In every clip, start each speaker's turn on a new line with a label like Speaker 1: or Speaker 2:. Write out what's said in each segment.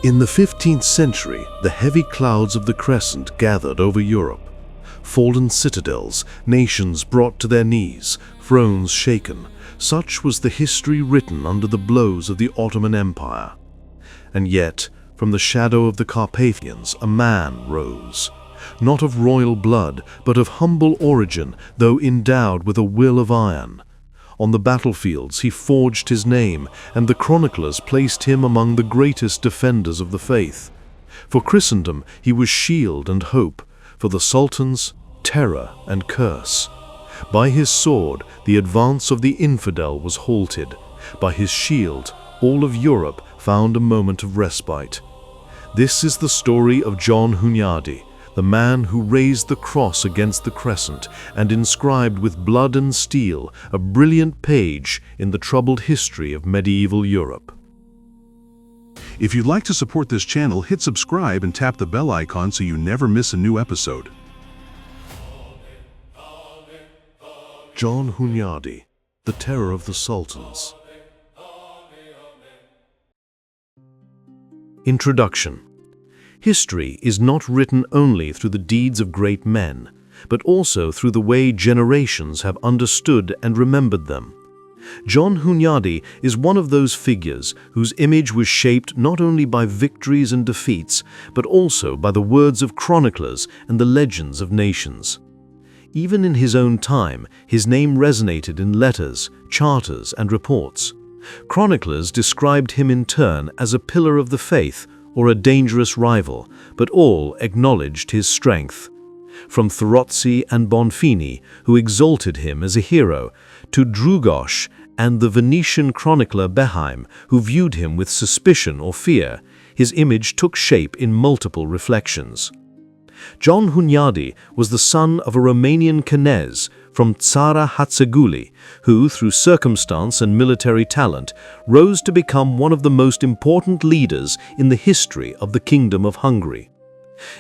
Speaker 1: In the 15th century, the heavy clouds of the Crescent gathered over Europe. Fallen citadels, nations brought to their knees, thrones shaken. Such was the history written under the blows of the Ottoman Empire. And yet, from the shadow of the Carpathians, a man rose. Not of royal blood, but of humble origin, though endowed with a will of iron. On the battlefields he forged his name, and the chroniclers placed him among the greatest defenders of the faith. For Christendom he was shield and hope, for the sultans, terror and curse. By his sword the advance of the infidel was halted. By his shield all of Europe found a moment of respite. This is the story of John Hunyadi, the man who raised the cross against the Crescent and inscribed with blood and steel a brilliant page in the troubled history of medieval Europe.
Speaker 2: If you'd like to support this channel, hit subscribe and tap the bell icon so you never miss a new episode.
Speaker 1: John Hunyadi, the terror of the sultans. Introduction. History is not written only through the deeds of great men, but also through the way generations have understood and remembered them. John Hunyadi is one of those figures whose image was shaped not only by victories and defeats, but also by the words of chroniclers and the legends of nations. Even in his own time, his name resonated in letters, charters, and reports. Chroniclers described him in turn as a pillar of the faith or a dangerous rival, but all acknowledged his strength. From Throzzi and Bonfini, who exalted him as a hero, to Drugos and the Venetian chronicler Beheim, who viewed him with suspicion or fear, his image took shape in multiple reflections. John Hunyadi was the son of a Romanian knez from Țara Hațegului, who, through circumstance and military talent, rose to become one of the most important leaders in the history of the Kingdom of Hungary.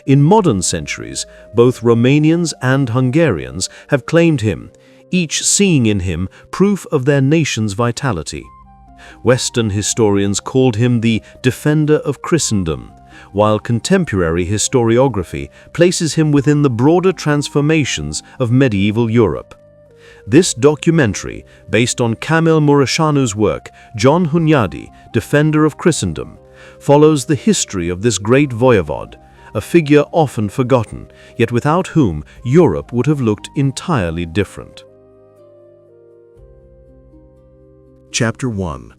Speaker 1: In modern centuries, both Romanians and Hungarians have claimed him, each seeing in him proof of their nation's vitality. Western historians called him the defender of Christendom, while contemporary historiography places him within the broader transformations of medieval Europe. This documentary, based on Camil Mureșanu's work, John Hunyadi, Defender of Christendom, follows the history of this great voivode, a figure often forgotten, yet without whom Europe would have looked entirely different.
Speaker 2: Chapter 1.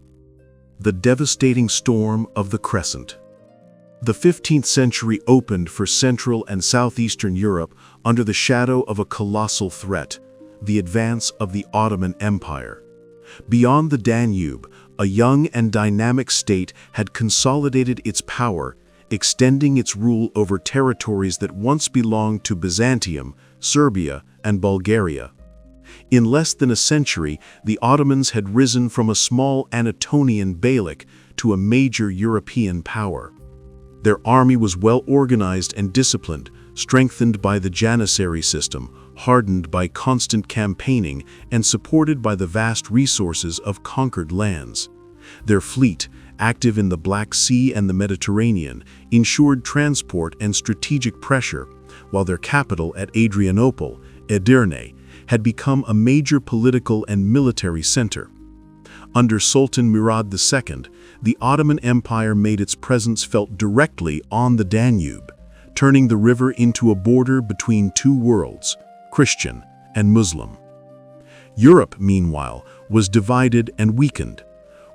Speaker 2: The Devastating Storm of the Crescent. The 15th century opened for Central and Southeastern Europe under the shadow of a colossal threat, the advance of the Ottoman Empire. Beyond the Danube, a young and dynamic state had consolidated its power, extending its rule over territories that once belonged to Byzantium, Serbia, and Bulgaria. In less than a century, the Ottomans had risen from a small Anatolian beylik to a major European power. Their army was well organized and disciplined, strengthened by the Janissary system, hardened by constant campaigning, and supported by the vast resources of conquered lands. Their fleet, active in the Black Sea and the Mediterranean, ensured transport and strategic pressure, while their capital at Adrianople, Edirne, had become a major political and military center. Under Sultan Murad II, the Ottoman Empire made its presence felt directly on the Danube, turning the river into a border between two worlds, Christian and Muslim. Europe, meanwhile, was divided and weakened.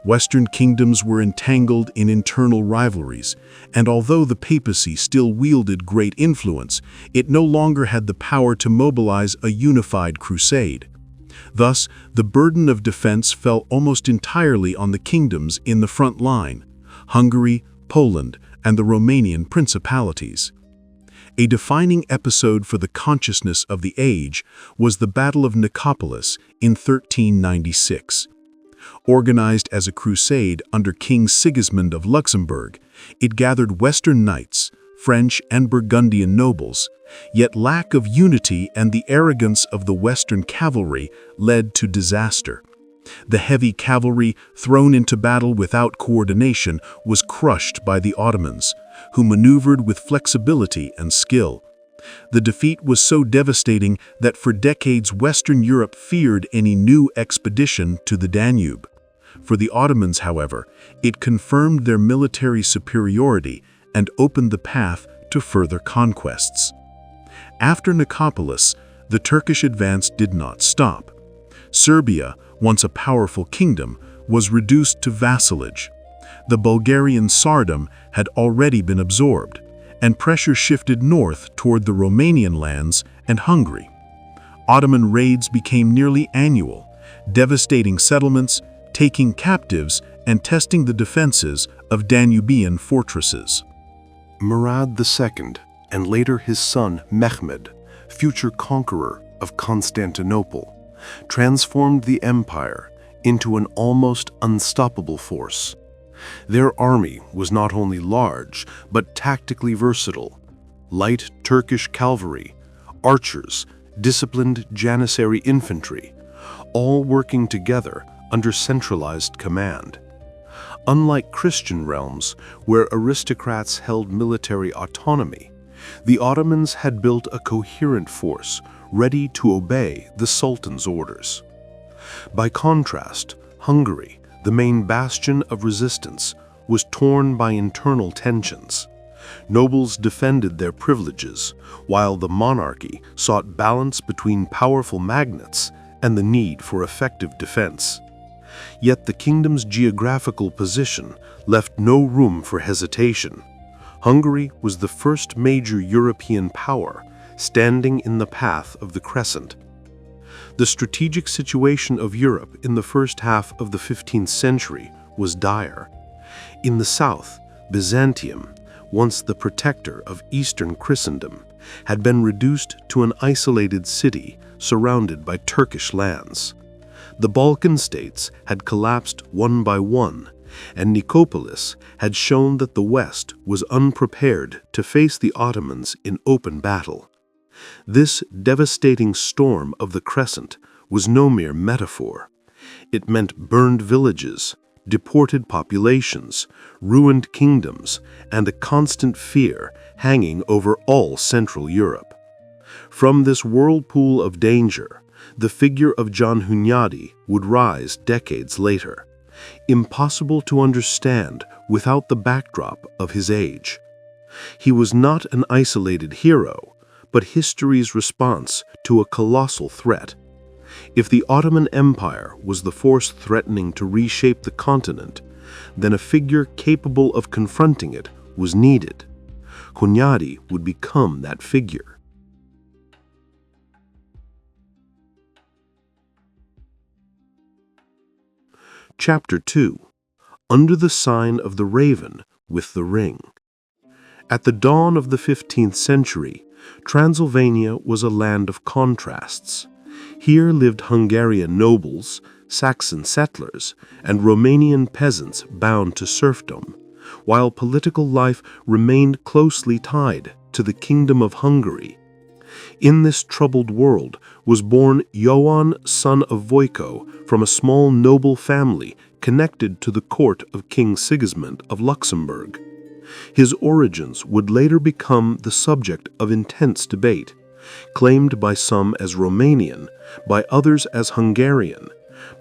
Speaker 2: Western kingdoms were entangled in internal rivalries, and although the papacy still wielded great influence, it no longer had the power to mobilize a unified crusade. Thus, the burden of defense fell almost entirely on the kingdoms in the front line, Hungary, Poland, and the Romanian principalities. A defining episode for the consciousness of the age was the Battle of Nicopolis in 1396. Organized as a crusade under King Sigismund of Luxembourg, it gathered Western knights, French and Burgundian nobles, yet lack of unity and the arrogance of the Western cavalry led to disaster. The heavy cavalry, thrown into battle without coordination, was crushed by the Ottomans, who maneuvered with flexibility and skill. The defeat was so devastating that for decades Western Europe feared any new expedition to the Danube. For the Ottomans, however, it confirmed their military superiority and opened the path to further conquests. After Nicopolis, the Turkish advance did not stop. Serbia, once a powerful kingdom, was reduced to vassalage. The Bulgarian Tsardom had already been absorbed, and pressure shifted north toward the Romanian lands and Hungary. Ottoman raids became nearly annual, devastating settlements, taking captives, and testing the defenses of Danubian fortresses.
Speaker 3: Murad II, and later his son Mehmed, future conqueror of Constantinople, transformed the empire into an almost unstoppable force. Their army was not only large, but tactically versatile. Light Turkish cavalry, archers, disciplined Janissary infantry, all working together under centralized command. Unlike Christian realms, where aristocrats held military autonomy, the Ottomans had built a coherent force ready to obey the Sultan's orders. By contrast, Hungary, the main bastion of resistance, was torn by internal tensions. Nobles defended their privileges, while the monarchy sought balance between powerful magnates and the need for effective defense. Yet the kingdom's geographical position left no room for hesitation. Hungary was the first major European power, standing in the path of the Crescent. The strategic situation of Europe in the first half of the 15th century was dire. In the south, Byzantium, once the protector of Eastern Christendom, had been reduced to an isolated city surrounded by Turkish lands. The Balkan states had collapsed one by one, and Nicopolis had shown that the West was unprepared to face the Ottomans in open battle. This devastating storm of the Crescent was no mere metaphor. It meant burned villages, deported populations, ruined kingdoms, and a constant fear hanging over all Central Europe. From this whirlpool of danger, the figure of John Hunyadi would rise decades later, impossible to understand without the backdrop of his age. He was not an isolated hero, but history's response to a colossal threat. If the Ottoman Empire was the force threatening to reshape the continent, then a figure capable of confronting it was needed. Hunyadi would become that figure. Chapter 2. Under the Sign of the Raven with the Ring. At the dawn of the 15th century, Transylvania was a land of contrasts. Here lived Hungarian nobles, Saxon settlers, and Romanian peasants bound to serfdom, while political life remained closely tied to the Kingdom of Hungary. In this troubled world was born Ioan, son of Voico, from a small noble family connected to the court of King Sigismund of Luxembourg. His origins would later become the subject of intense debate, claimed by some as Romanian, by others as Hungarian,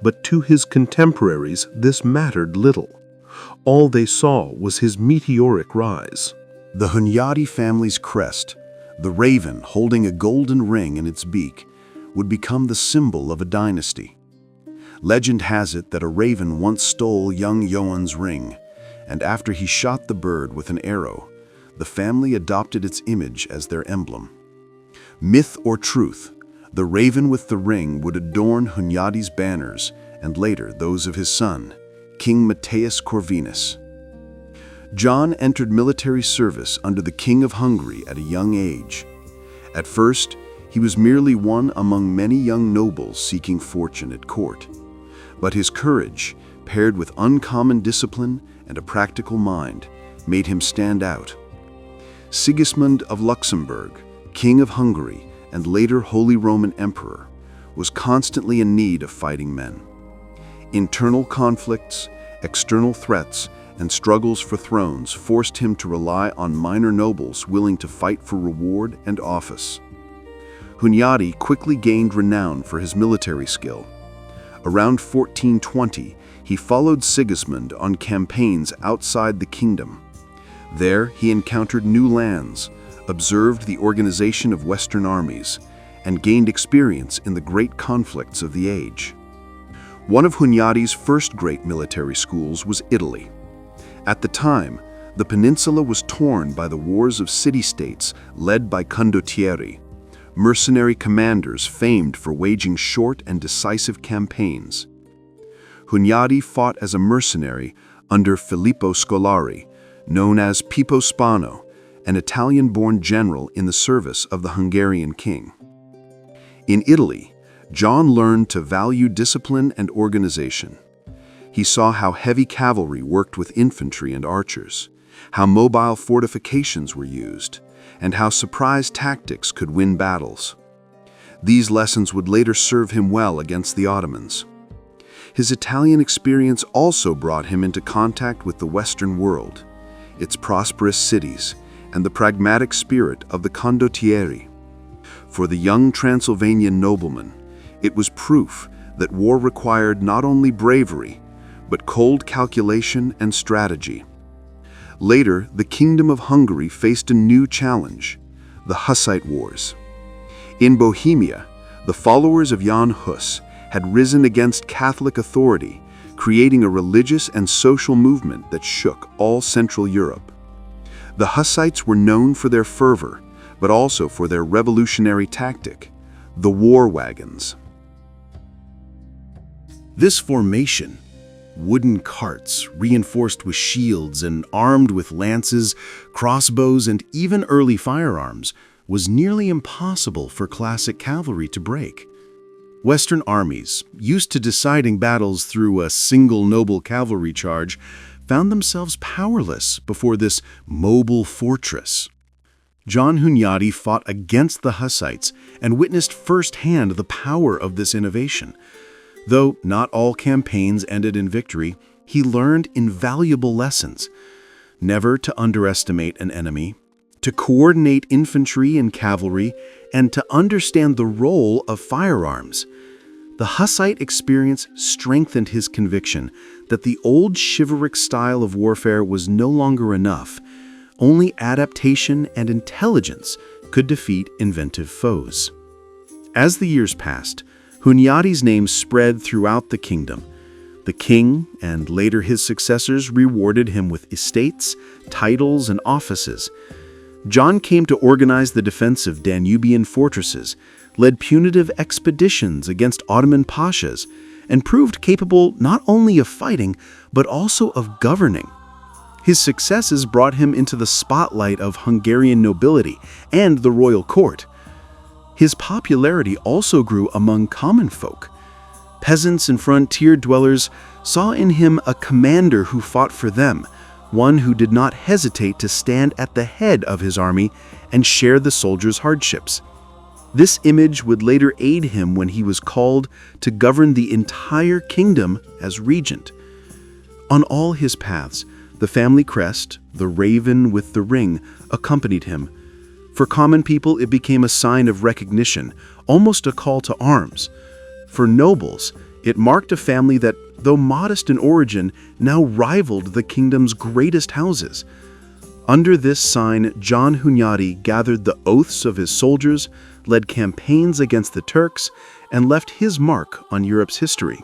Speaker 3: but to his contemporaries this mattered little. All they saw was his meteoric rise.
Speaker 4: The Hunyadi family's crest, the raven holding a golden ring in its beak, would become the symbol of a dynasty. Legend has it that a raven once stole young Ioan's ring, and after he shot the bird with an arrow, the family adopted its image as their emblem. Myth or truth, the raven with the ring would adorn Hunyadi's banners and later those of his son, King Matthias Corvinus. John entered military service under the King of Hungary at a young age. At first, he was merely one among many young nobles seeking fortune at court. But his courage, paired with uncommon discipline and a practical mind, made him stand out. Sigismund of Luxembourg, King of Hungary and later Holy Roman Emperor, was constantly in need of fighting men. Internal conflicts, external threats, and struggles for thrones forced him to rely on minor nobles willing to fight for reward and office. Hunyadi quickly gained renown for his military skill. Around 1420, he followed Sigismund on campaigns outside the kingdom. There, he encountered new lands, observed the organization of Western armies, and gained experience in the great conflicts of the age. One of Hunyadi's first great military schools was Italy. At the time, the peninsula was torn by the wars of city-states led by condottieri, mercenary commanders famed for waging short and decisive campaigns. Hunyadi fought as a mercenary under Filippo Scolari, known as Pippo Spano, an Italian-born general in the service of the Hungarian king. In Italy, John learned to value discipline and organization. He saw how heavy cavalry worked with infantry and archers, how mobile fortifications were used, and how surprise tactics could win battles. These lessons would later serve him well against the Ottomans. His Italian experience also brought him into contact with the Western world, its prosperous cities, and the pragmatic spirit of the condottieri. For the young Transylvanian nobleman, it was proof that war required not only bravery, but cold calculation and strategy. Later, the Kingdom of Hungary faced a new challenge, the Hussite Wars. In Bohemia, the followers of Jan Hus had risen against Catholic authority, creating a religious and social movement that shook all Central Europe. The Hussites were known for their fervor, but also for their revolutionary tactic, the war wagons.
Speaker 2: This formation, wooden carts reinforced with shields and armed with lances, crossbows, and even early firearms, was nearly impossible for classic cavalry to break. Western armies, used to deciding battles through a single noble cavalry charge, found themselves powerless before this mobile fortress. John Hunyadi fought against the Hussites and witnessed firsthand the power of this innovation. Though not all campaigns ended in victory, he learned invaluable lessons. Never to underestimate an enemy, to coordinate infantry and cavalry, and to understand the role of firearms. The Hussite experience strengthened his conviction that the old chivalric style of warfare was no longer enough. Only adaptation and intelligence could defeat inventive foes. As the years passed, Hunyadi's name spread throughout the kingdom. The king, and later his successors, rewarded him with estates, titles, and offices. John came to organize the defense of Danubian fortresses, led punitive expeditions against Ottoman pashas, and proved capable not only of fighting, but also of governing. His successes brought him into the spotlight of Hungarian nobility and the royal court. His popularity also grew among common folk. Peasants and frontier dwellers saw in him a commander who fought for them, one who did not hesitate to stand at the head of his army and share the soldiers' hardships. This image would later aid him when he was called to govern the entire kingdom as regent. On all his paths, the family crest, the raven with the ring, accompanied him. For common people, it became a sign of recognition, almost a call to arms. For nobles, it marked a family that, though modest in origin, now rivaled the kingdom's greatest houses. Under this sign, John Hunyadi gathered the oaths of his soldiers, led campaigns against the Turks, and left his mark on Europe's history.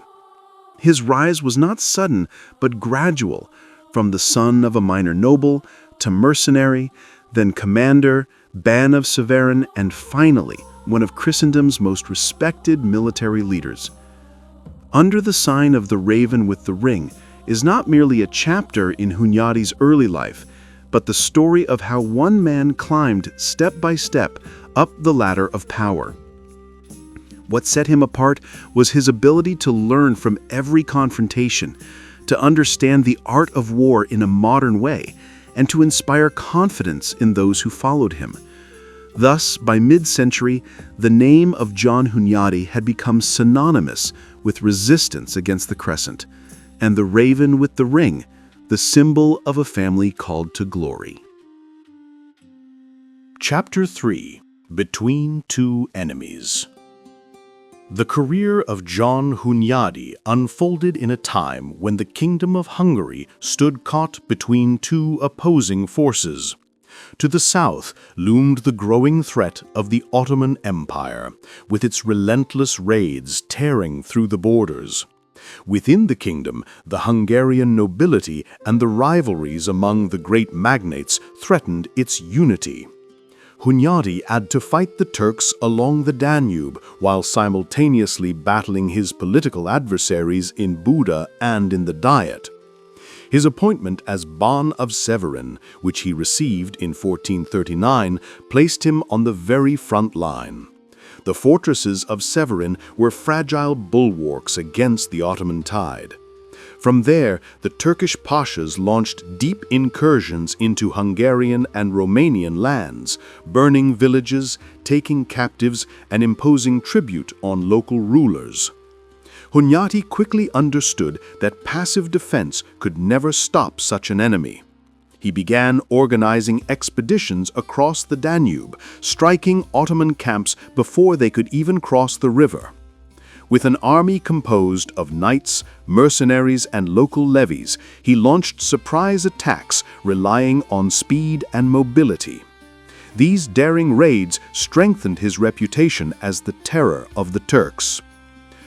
Speaker 2: His rise was not sudden, but gradual, from the son of a minor noble to mercenary, then commander, ban of sovereign, and finally, one of Christendom's most respected military leaders. Under the sign of the raven with the ring is not merely a chapter in Hunyadi's early life, but the story of how one man climbed step by step up the ladder of power. What set him apart was his ability to learn from every confrontation, to understand the art of war in a modern way, and to inspire confidence in those who followed him. Thus, by mid-century, the name of John Hunyadi had become synonymous with resistance against the Crescent, and the raven with the ring, the symbol of a family called to glory.
Speaker 1: Chapter 3: Between Two Enemies. The career of John Hunyadi unfolded in a time when the Kingdom of Hungary stood caught between two opposing forces. To the south loomed the growing threat of the Ottoman Empire, with its relentless raids tearing through the borders. Within the kingdom, the Hungarian nobility and the rivalries among the great magnates threatened its unity. Hunyadi had to fight the Turks along the Danube while simultaneously battling his political adversaries in Buda and in the Diet. His appointment as Ban of Severin, which he received in 1439, placed him on the very front line. The fortresses of Severin were fragile bulwarks against the Ottoman tide. From there, the Turkish pashas launched deep incursions into Hungarian and Romanian lands, burning villages, taking captives, and imposing tribute on local rulers. Hunyadi quickly understood that passive defense could never stop such an enemy. He began organizing expeditions across the Danube, striking Ottoman camps before they could even cross the river. With an army composed of knights, mercenaries, and local levies, he launched surprise attacks relying on speed and mobility. These daring raids strengthened his reputation as the terror of the Turks.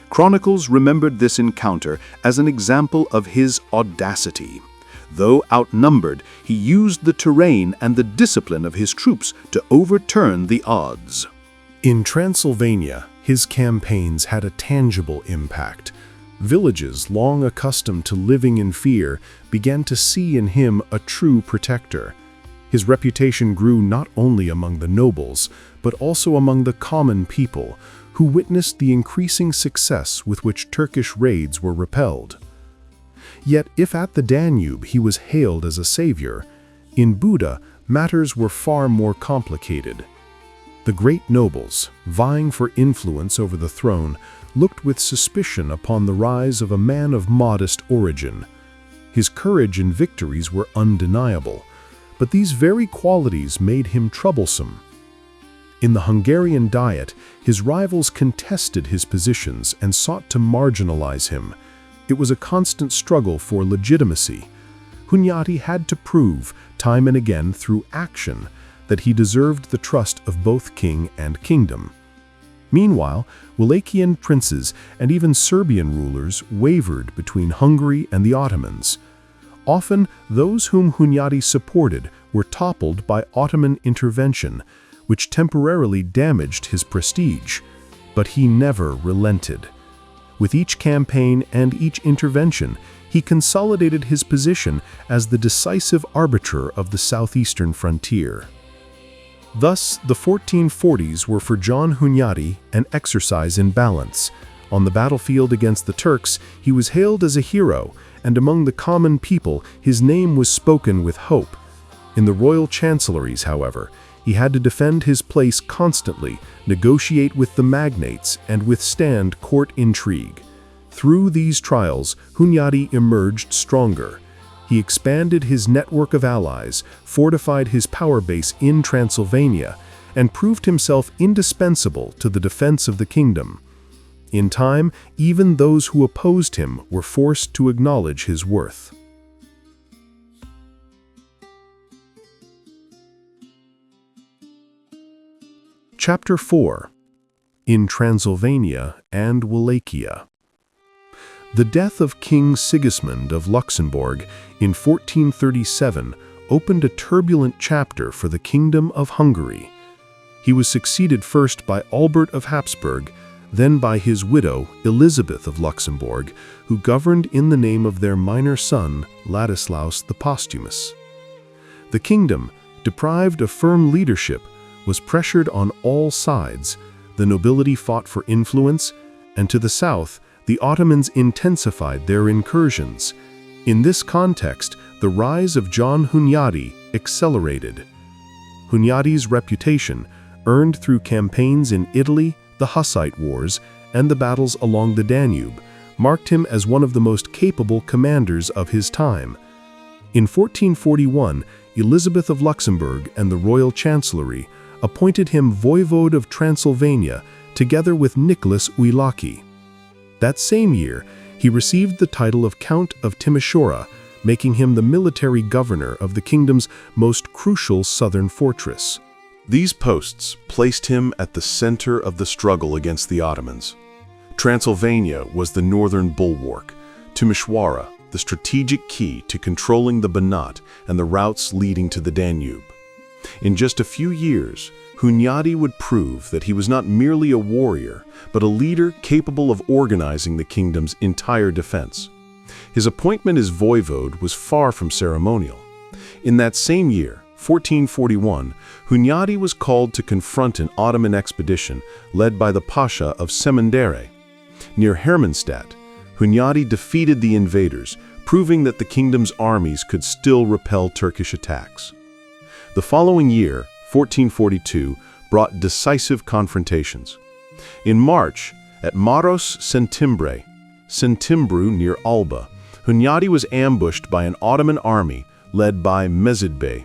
Speaker 1: Chronicles remembered this encounter as an example of his audacity. Though outnumbered, he used the terrain and the discipline of his troops to overturn the odds.
Speaker 3: In Transylvania, his campaigns had a tangible impact. Villages long accustomed to living in fear began to see in him a true protector. His reputation grew not only among the nobles, but also among the common people, who witnessed the increasing success with which Turkish raids were repelled. Yet if at the Danube he was hailed as a savior, in Buda matters were far more complicated. The great nobles, vying for influence over the throne, looked with suspicion upon the rise of a man of modest origin. His courage and victories were undeniable, but these very qualities made him troublesome. In the Hungarian Diet, his rivals contested his positions and sought to marginalize him. It was a constant struggle for legitimacy. Hunyadi had to prove, time and again through action, that he deserved the trust of both king and kingdom. Meanwhile, Wallachian princes and even Serbian rulers wavered between Hungary and the Ottomans. Often, those whom Hunyadi supported were toppled by Ottoman intervention, which temporarily damaged his prestige. But he never relented. With each campaign and each intervention, he consolidated his position as the decisive arbiter of the southeastern frontier. Thus, the 1440s were for John Hunyadi an exercise in balance. On the battlefield against the Turks, he was hailed as a hero, and among the common people, his name was spoken with hope. In the royal chancelleries, however, he had to defend his place constantly, negotiate with the magnates, and withstand court intrigue. Through these trials, Hunyadi emerged stronger. He expanded his network of allies, fortified his power base in Transylvania, and proved himself indispensable to the defense of the kingdom. In time, even those who opposed him were forced to acknowledge his worth. Chapter 4: In Transylvania and Wallachia. The death of King Sigismund of Luxembourg in 1437 opened a turbulent chapter for the Kingdom of Hungary. He was succeeded first by Albert of Habsburg, then by his widow, Elizabeth of Luxembourg, who governed in the name of their minor son, Ladislaus the Posthumous. The kingdom, deprived of firm leadership, was pressured on all sides. The nobility fought for influence, and to the south, the Ottomans intensified their incursions. In this context, the rise of John Hunyadi accelerated. Hunyadi's reputation, earned through campaigns in Italy, the Hussite Wars, and the battles along the Danube, marked him as one of the most capable commanders of his time. In 1441, Elizabeth of Luxembourg and the royal chancellery appointed him voivode of Transylvania together with Nicholas Wallachia. That same year, he received the title of Count of Timișoara, making him the military governor of the kingdom's most crucial southern fortress.
Speaker 2: These posts placed him at the center of the struggle against the Ottomans. Transylvania was the northern bulwark, Timișoara the strategic key to controlling the Banat and the routes leading to the Danube. In just a few years, Hunyadi would prove that he was not merely a warrior, but a leader capable of organizing the kingdom's entire defense. His appointment as voivode was far from ceremonial. In that same year, 1441, Hunyadi was called to confront an Ottoman expedition led by the Pasha of Semendere. Near Hermannstadt, Hunyadi defeated the invaders, proving that the kingdom's armies could still repel Turkish attacks. The following year, 1442, brought decisive confrontations. In March, at Maros Sentimbru near Alba, Hunyadi was ambushed by an Ottoman army led by Mezid Bey.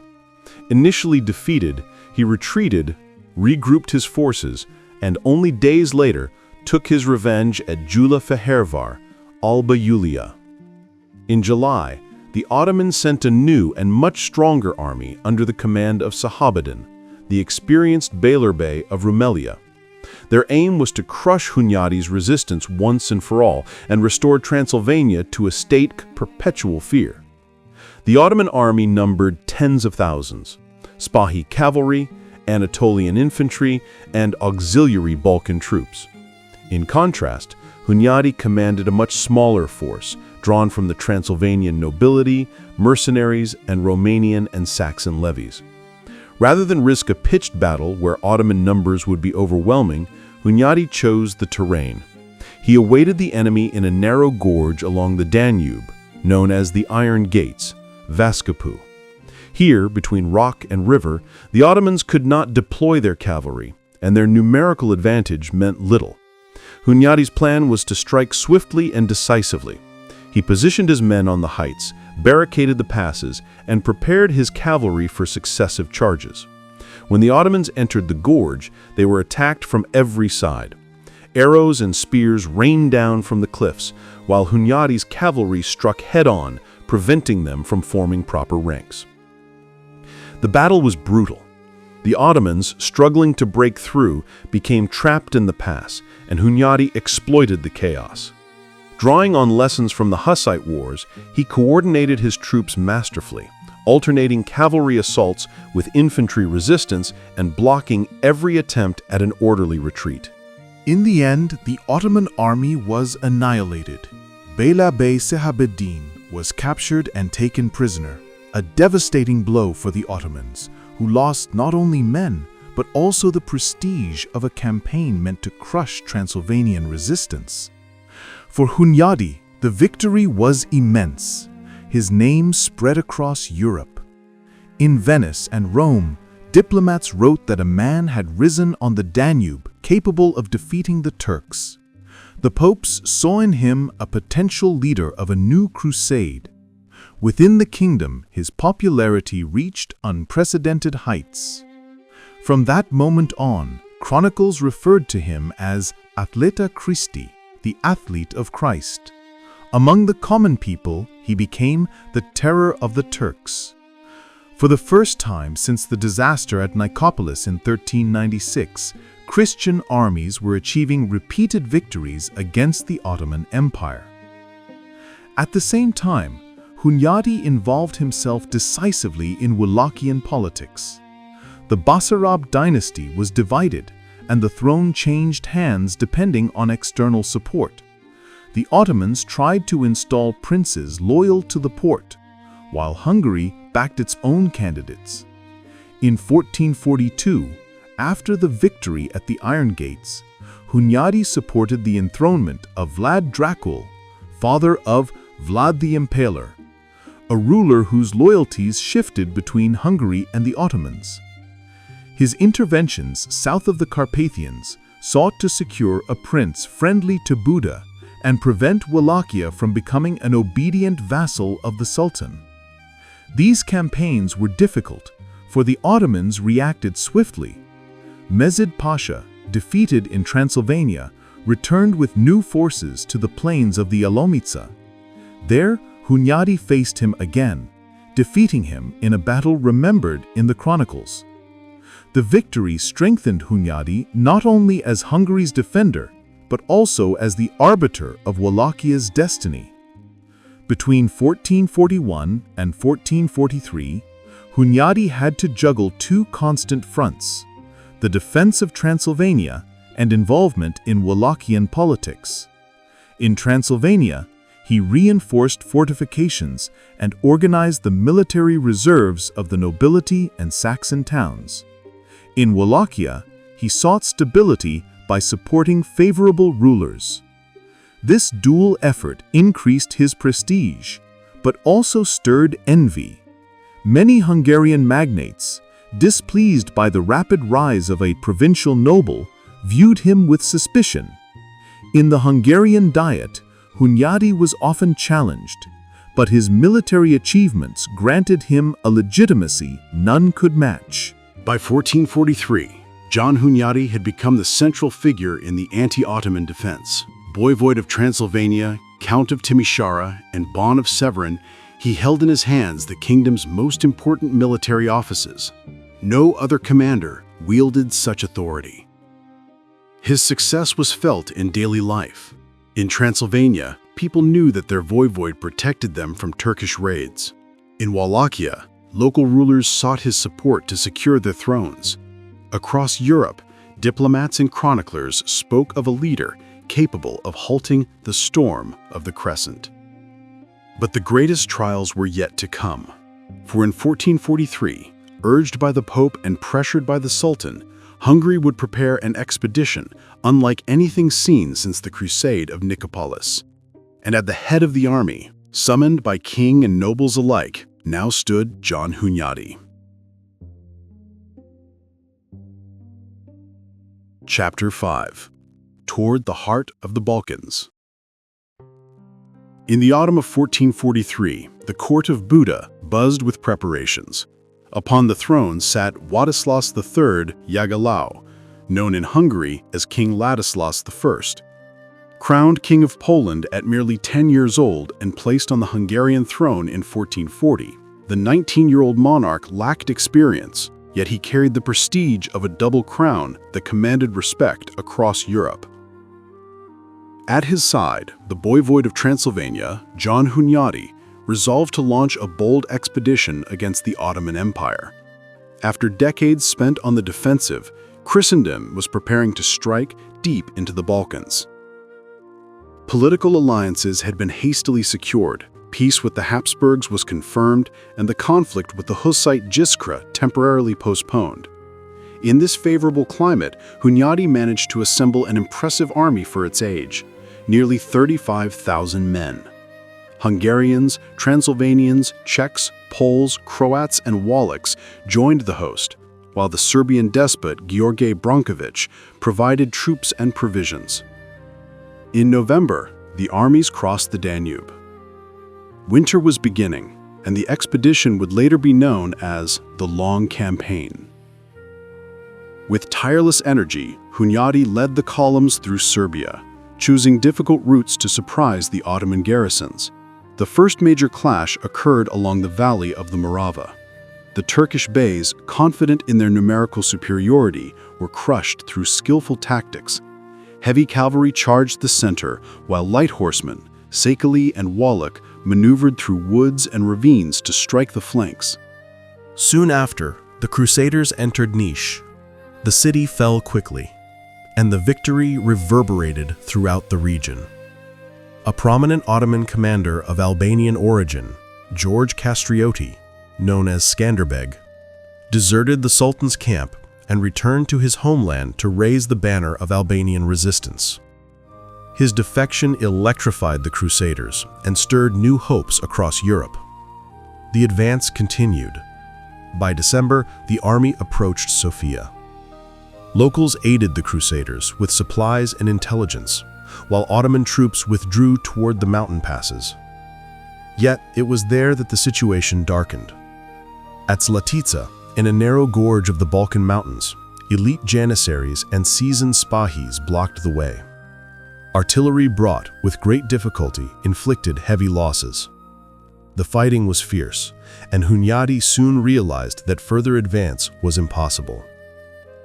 Speaker 2: Initially defeated, he retreated, regrouped his forces, and only days later took his revenge at Jula Fehervar, Alba Iulia. In July, the Ottomans sent a new and much stronger army under the command of Sahabadin, the experienced Beylerbey of Rumelia. Their aim was to crush Hunyadi's resistance once and for all and restore Transylvania to a state of perpetual fear. The Ottoman army numbered tens of thousands: Spahi cavalry, Anatolian infantry, and auxiliary Balkan troops. In contrast, Hunyadi commanded a much smaller force, drawn from the Transylvanian nobility, mercenaries, and Romanian and Saxon levies. Rather than risk a pitched battle where Ottoman numbers would be overwhelming, Hunyadi chose the terrain. He awaited the enemy in a narrow gorge along the Danube, known as the Iron Gates, Vaskapu. Here, between rock and river, the Ottomans could not deploy their cavalry, and their numerical advantage meant little. Hunyadi's plan was to strike swiftly and decisively. He positioned his men on the heights, barricaded the passes, and prepared his cavalry for successive charges. When the Ottomans entered the gorge, they were attacked from every side. Arrows and spears rained down from the cliffs, while Hunyadi's cavalry struck head-on, preventing them from forming proper ranks. The battle was brutal. The Ottomans, struggling to break through, became trapped in the pass, and Hunyadi exploited the chaos. Drawing on lessons from the Hussite Wars, he coordinated his troops masterfully, alternating cavalry assaults with infantry resistance and blocking every attempt at an orderly retreat.
Speaker 5: In the end, the Ottoman army was annihilated. Beylerbey Sahabeddin was captured and taken prisoner, a devastating blow for the Ottomans, who lost not only men, but also the prestige of a campaign meant to crush Transylvanian resistance. For Hunyadi, the victory was immense. His name spread across Europe. In Venice and Rome, diplomats wrote that a man had risen on the Danube capable of defeating the Turks. The popes saw in him a potential leader of a new crusade. Within the kingdom, his popularity reached unprecedented heights. From that moment on, chronicles referred to him as Athleta Christi, the athlete of Christ. Among the common people, he became the terror of the Turks. For the first time since the disaster at Nicopolis in 1396, Christian armies were achieving repeated victories against the Ottoman Empire. At the same time, Hunyadi involved himself decisively in Wallachian politics. The Basarab dynasty was divided, and the throne changed hands depending on external support. The Ottomans tried to install princes loyal to the Porte, while Hungary backed its own candidates. In 1442, after the victory at the Iron Gates, Hunyadi supported the enthronement of Vlad Dracul, father of Vlad the Impaler, a ruler whose loyalties shifted between Hungary and the Ottomans. His interventions south of the Carpathians sought to secure a prince friendly to Buddha and prevent Wallachia from becoming an obedient vassal of the Sultan. These campaigns were difficult, for the Ottomans reacted swiftly. Mezid Pasha, defeated in Transylvania, returned with new forces to the plains of the Alomica. There, Hunyadi faced him again, defeating him in a battle remembered in the chronicles. The victory strengthened Hunyadi not only as Hungary's defender, but also as the arbiter of Wallachia's destiny. Between 1441 and 1443, Hunyadi had to juggle two constant fronts: the defense of Transylvania and involvement in Wallachian politics. In Transylvania, he reinforced fortifications and organized the military reserves of the nobility and Saxon towns. In Wallachia, he sought stability by supporting favorable rulers. This dual effort increased his prestige, but also stirred envy. Many Hungarian magnates, displeased by the rapid rise of a provincial noble, viewed him with suspicion. In the Hungarian Diet, Hunyadi was often challenged, but his military achievements granted him a legitimacy none could match.
Speaker 4: By 1443, John Hunyadi had become the central figure in the anti-Ottoman defense. Voivode of Transylvania, Count of Timișoara, and Bon of Severin, he held in his hands the kingdom's most important military offices. No other commander wielded such authority. His success was felt in daily life. In Transylvania, people knew that their voivode protected them from Turkish raids. In Wallachia, local rulers sought his support to secure their thrones. Across Europe, diplomats and chroniclers spoke of a leader capable of halting the storm of the Crescent. But the greatest trials were yet to come. For in 1443, urged by the Pope and pressured by the Sultan, Hungary would prepare an expedition unlike anything seen since the Crusade of Nicopolis. And at the head of the army, summoned by king and nobles alike, now stood John Hunyadi. Chapter 5. Toward the Heart of the Balkans. In the autumn of 1443, the court of Buda buzzed with preparations. Upon the throne sat Władysław III Jagiellon, known in Hungary as King Ladislas I. Crowned King of Poland at merely 10 years old and placed on the Hungarian throne in 1440, the 19-year-old monarch lacked experience, yet he carried the prestige of a double crown that commanded respect across Europe. At his side, the voivode of Transylvania, John Hunyadi, resolved to launch a bold expedition against the Ottoman Empire. After decades spent on the defensive, Christendom was preparing to strike deep into the Balkans. Political alliances had been hastily secured, peace with the Habsburgs was confirmed, and the conflict with the Hussite Jiskra temporarily postponed. In this favorable climate, Hunyadi managed to assemble an impressive army for its age, nearly 35,000 men. Hungarians, Transylvanians, Czechs, Poles, Croats, and Wallachs joined the host, while the Serbian despot George Branković provided troops and provisions. In November, the armies crossed the Danube. Winter was beginning, and the expedition would later be known as the Long Campaign. With tireless energy, Hunyadi led the columns through Serbia, choosing difficult routes to surprise the Ottoman garrisons. The first major clash occurred along the valley of the Morava. The Turkish beys, confident in their numerical superiority, were crushed through skillful tactics. Heavy cavalry charged the center, while light horsemen, Sakali and Wallach, maneuvered through woods and ravines to strike the flanks.
Speaker 1: Soon after, the Crusaders entered Niš. The city fell quickly, and the victory reverberated throughout the region. A prominent Ottoman commander of Albanian origin, George Castrioti, known as Skanderbeg, deserted the Sultan's camp and returned to his homeland to raise the banner of Albanian resistance. His defection electrified the Crusaders and stirred new hopes across Europe. The advance continued. By December, the army approached Sofia. Locals aided the Crusaders with supplies and intelligence,
Speaker 3: while Ottoman troops withdrew toward the mountain passes. Yet, it was there that the situation darkened. At Zlatitsa, in a narrow gorge of the Balkan mountains, elite janissaries and seasoned spahis blocked the way. Artillery brought, with great difficulty, inflicted heavy losses. The fighting was fierce, and Hunyadi soon realized that further advance was impossible.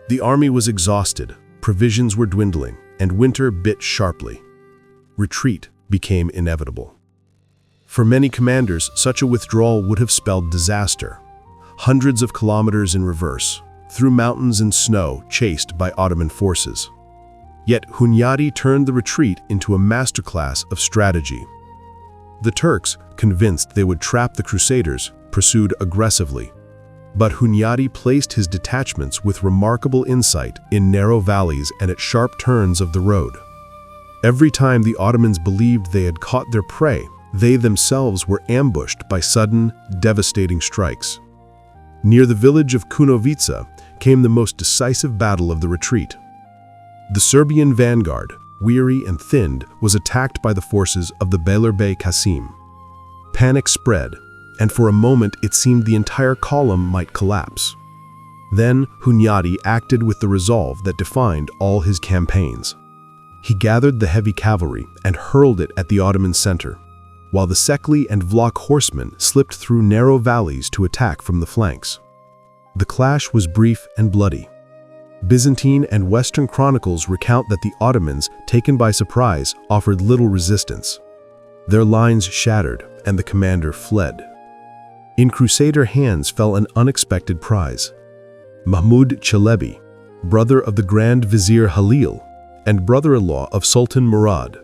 Speaker 3: The army was exhausted, provisions were dwindling, and winter bit sharply. Retreat became inevitable. For many commanders, such a withdrawal would have spelled disaster. Hundreds of kilometers in reverse, through mountains and snow chased by Ottoman forces. Yet Hunyadi turned the retreat into a masterclass of strategy. The Turks, convinced they would trap the Crusaders, pursued aggressively. But Hunyadi placed his detachments with remarkable insight in narrow valleys and at sharp turns of the road. Every time the Ottomans believed they had caught their prey, they themselves were ambushed by sudden, devastating strikes. Near the village of Kunovica came the most decisive battle of the retreat. The Serbian vanguard, weary and thinned, was attacked by the forces of the Beylerbey Kasim. Panic spread, and for a moment it seemed the entire column might collapse. Then Hunyadi acted with the resolve that defined all his campaigns. He gathered the heavy cavalry and hurled it at the Ottoman center, while the Sekli and Vlach horsemen slipped through narrow valleys to attack from the flanks. The clash was brief and bloody. Byzantine and Western chronicles recount that the Ottomans, taken by surprise, offered little resistance. Their lines shattered, and the commander fled. In Crusader hands fell an unexpected prize. Mahmud Chalebi, brother of the Grand Vizier Halil, and brother-in-law of Sultan Murad.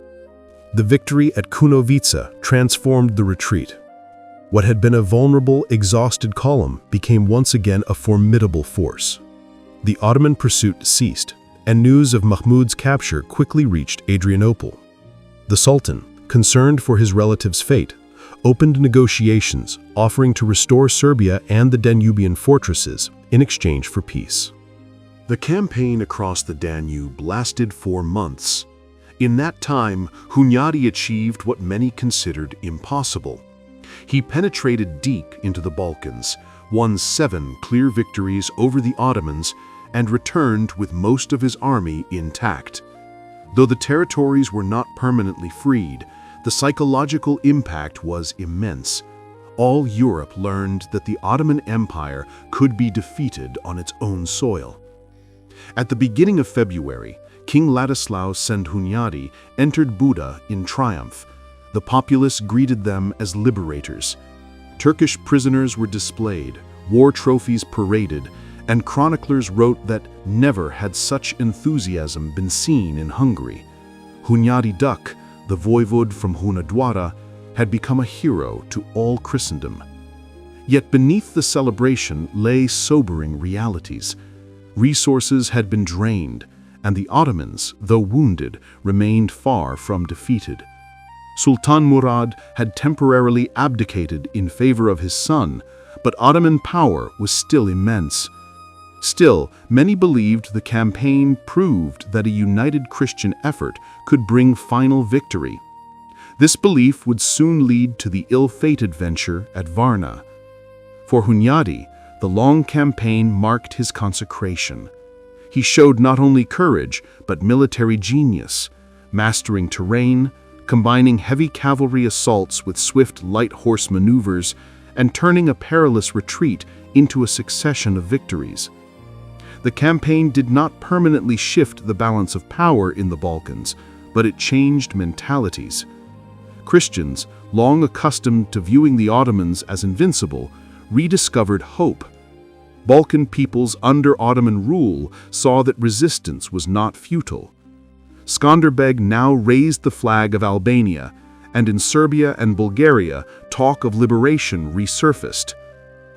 Speaker 3: The victory at Kunovica transformed the retreat. What had been a vulnerable, exhausted column became once again a formidable force. The Ottoman pursuit ceased, and news of Mahmud's capture quickly reached Adrianople. The Sultan, concerned for his relative's fate, opened negotiations offering to restore Serbia and the Danubian fortresses in exchange for peace.
Speaker 2: The campaign across the Danube lasted 4 months. In that time, Hunyadi achieved what many considered impossible. He penetrated deep into the Balkans, won 7 clear victories over the Ottomans, and returned with most of his army intact. Though the territories were not permanently freed, the psychological impact was immense. All Europe learned that the Ottoman Empire could be defeated on its own soil. At the beginning of February, King Ladislaus and Hunyadi entered Buda in triumph. The populace greeted them as liberators. Turkish prisoners were displayed, war trophies paraded, and chroniclers wrote that never had such enthusiasm been seen in Hungary. Hunyadi Duk, the voivode from Hunedoara, had become a hero to all Christendom. Yet beneath the celebration lay sobering realities. Resources had been drained, and the Ottomans, though wounded, remained far from defeated. Sultan Murad had temporarily abdicated in favor of his son, but Ottoman power was still immense. Still, many believed the campaign proved that a united Christian effort could bring final victory. This belief would soon lead to the ill-fated venture at Varna. For Hunyadi, the long campaign marked his consecration. He showed not only courage, but military genius, mastering terrain, combining heavy cavalry assaults with swift light horse maneuvers, and turning a perilous retreat into a succession of victories. The campaign did not permanently shift the balance of power in the Balkans, but it changed mentalities. Christians, long accustomed to viewing the Ottomans as invincible, rediscovered hope. Balkan peoples under Ottoman rule saw that resistance was not futile. Skanderbeg now raised the flag of Albania, and in Serbia and Bulgaria, talk of liberation resurfaced.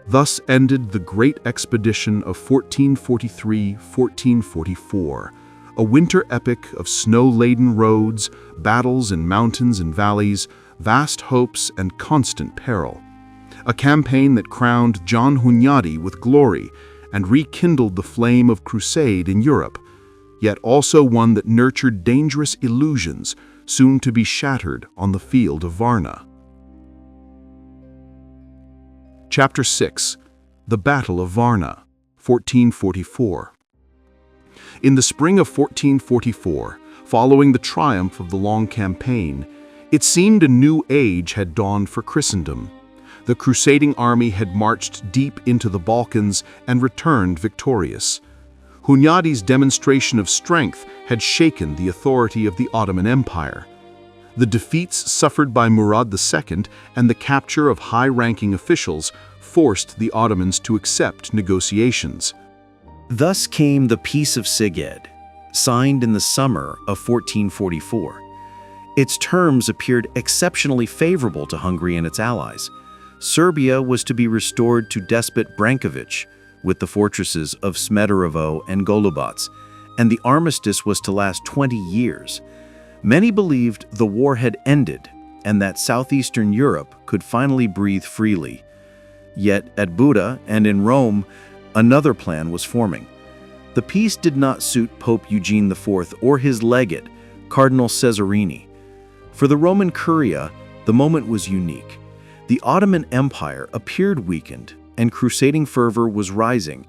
Speaker 2: Thus ended the great expedition of 1443-1444, a winter epic of snow-laden roads, battles in mountains and valleys, vast hopes and constant peril. A campaign that crowned John Hunyadi with glory and rekindled the flame of crusade in Europe. yet also one that nurtured dangerous illusions, soon to be shattered on the field of Varna. Chapter 6. The Battle of Varna, 1444. In the spring of 1444, following the triumph of the long campaign, it seemed a new age had dawned for Christendom. The crusading army had marched deep into the Balkans and returned victorious. Hunyadi's demonstration of strength had shaken the authority of the Ottoman Empire. The defeats suffered by Murad II and the capture of high-ranking officials forced the Ottomans to accept negotiations.
Speaker 6: Thus came the Peace of Sighed, signed in the summer of 1444. Its terms appeared exceptionally favorable to Hungary and its allies. Serbia was to be restored to despot Branković, with the fortresses of Smederevo and Golubac, and the armistice was to last 20 years. Many believed the war had ended and that southeastern Europe could finally breathe freely. Yet at Buda and in Rome, another plan was forming. The peace did not suit Pope Eugene IV or his legate, Cardinal Cesarini. For the Roman Curia, the moment was unique. The Ottoman Empire appeared weakened, and crusading fervor was rising.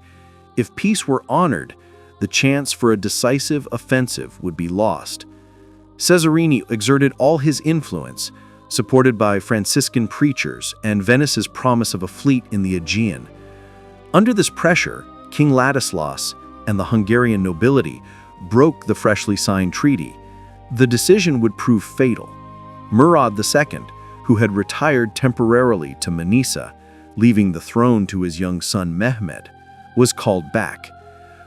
Speaker 6: If peace were honored, the chance for a decisive offensive would be lost. Cesarini exerted all his influence, supported by Franciscan preachers and Venice's promise of a fleet in the Aegean. Under this pressure, King Ladislas and the Hungarian nobility broke the freshly signed treaty. The decision would prove fatal. Murad II, who had retired temporarily to Manisa, leaving the throne to his young son Mehmed, was called back.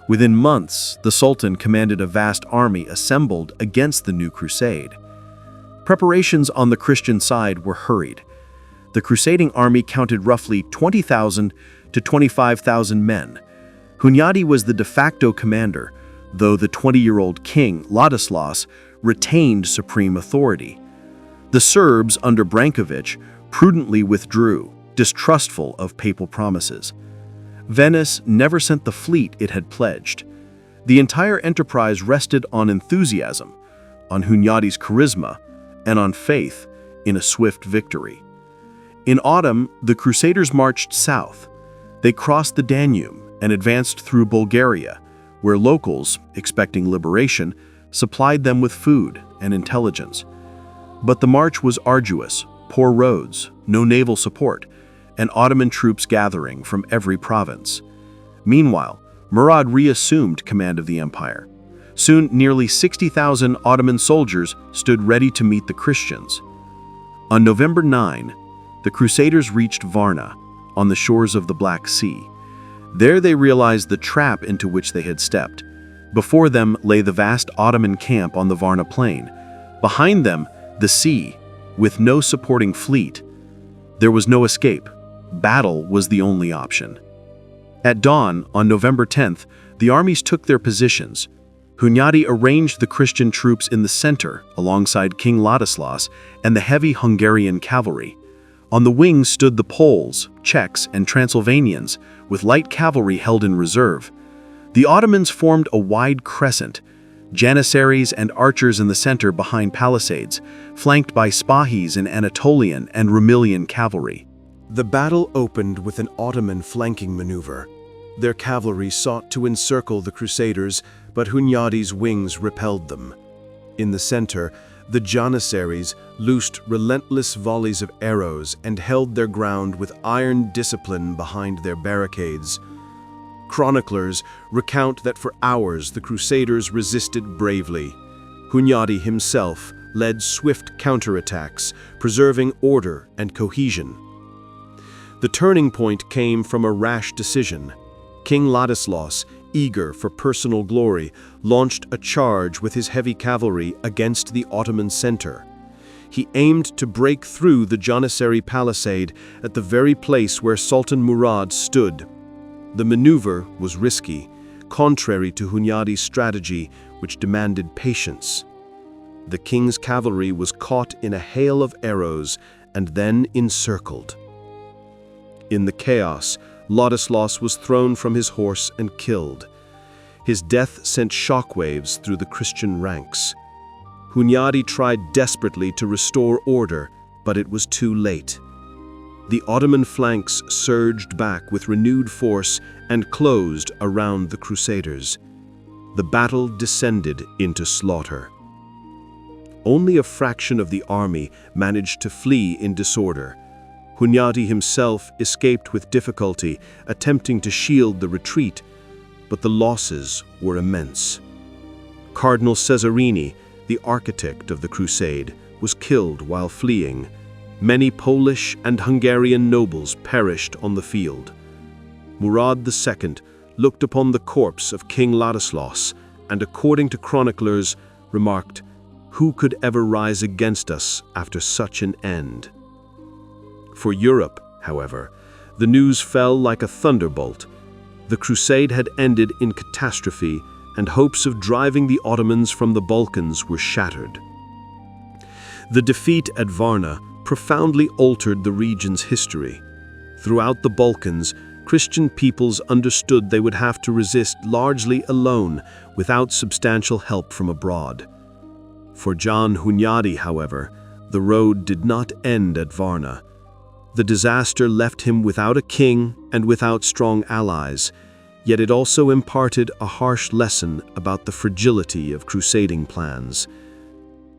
Speaker 6: Within months, the Sultan commanded a vast army assembled against the new crusade. Preparations on the Christian side were hurried. The crusading army counted roughly 20,000 to 25,000 men. Hunyadi was the de facto commander, though the 20-year-old king, Ladislas, retained supreme authority. The Serbs under Branković prudently withdrew, distrustful of papal promises. Venice never sent the fleet it had pledged. The entire enterprise rested on enthusiasm, on Hunyadi's charisma, and on faith in a swift victory. In autumn, the Crusaders marched south. They crossed the Danube and advanced through Bulgaria, where locals, expecting liberation, supplied them with food and intelligence. But the march was arduous, poor roads, no naval support, and Ottoman troops gathering from every province. Meanwhile, Murad reassumed command of the empire. Soon, nearly 60,000 Ottoman soldiers stood ready to meet the Christians. On November 9, the Crusaders reached Varna, on the shores of the Black Sea. There they realized the trap into which they had stepped. Before them lay the vast Ottoman camp on the Varna plain. Behind them, the sea, with no supporting fleet. There was no escape. Battle was the only option. At dawn, on November 10th, the armies took their positions. Hunyadi arranged the Christian troops in the center, alongside King Ladislas and the heavy Hungarian cavalry. On the wings stood the Poles, Czechs, and Transylvanians, with light cavalry held in reserve. The Ottomans formed a wide crescent, janissaries and archers in the center behind palisades, flanked by Spahis and Anatolian and Rumilian cavalry.
Speaker 3: The battle opened with an Ottoman flanking maneuver. Their cavalry sought to encircle the Crusaders, but Hunyadi's wings repelled them. In the center, the janissaries loosed relentless volleys of arrows and held their ground with iron discipline behind their barricades. Chroniclers recount that for hours the Crusaders resisted bravely. Hunyadi himself led swift counterattacks, preserving order and cohesion. The turning point came from a rash decision. King Ladislas, eager for personal glory, launched a charge with his heavy cavalry against the Ottoman center. He aimed to break through the Janissary palisade at the very place where Sultan Murad stood. The maneuver was risky, contrary to Hunyadi's strategy, which demanded patience. The king's cavalry was caught in a hail of arrows and then encircled. In the chaos, Ladislas was thrown from his horse and killed.
Speaker 1: His death sent shockwaves through the Christian ranks. Hunyadi tried desperately to restore order, but it was too late. The Ottoman flanks surged back with renewed force and closed around the Crusaders. The battle descended into slaughter. Only a fraction of the army managed to flee in disorder. Hunyadi himself escaped with difficulty, attempting to shield the retreat, but the losses were immense. Cardinal Cesarini, the architect of the crusade, was killed while fleeing. Many Polish and Hungarian nobles perished on the field. Murad II looked upon the corpse of King Ladislaus and, according to chroniclers, remarked, "Who could ever rise against us after such an end?" For Europe, however, the news fell like a thunderbolt. The crusade had ended in catastrophe, and hopes of driving the Ottomans from the Balkans were shattered. The defeat at Varna profoundly altered the region's history. Throughout the Balkans, Christian peoples understood they would have to resist largely alone, without substantial help from abroad. For John Hunyadi, however, the road did not end at Varna. The disaster left him without a king and without strong allies, yet it also imparted a harsh lesson about the fragility of crusading plans.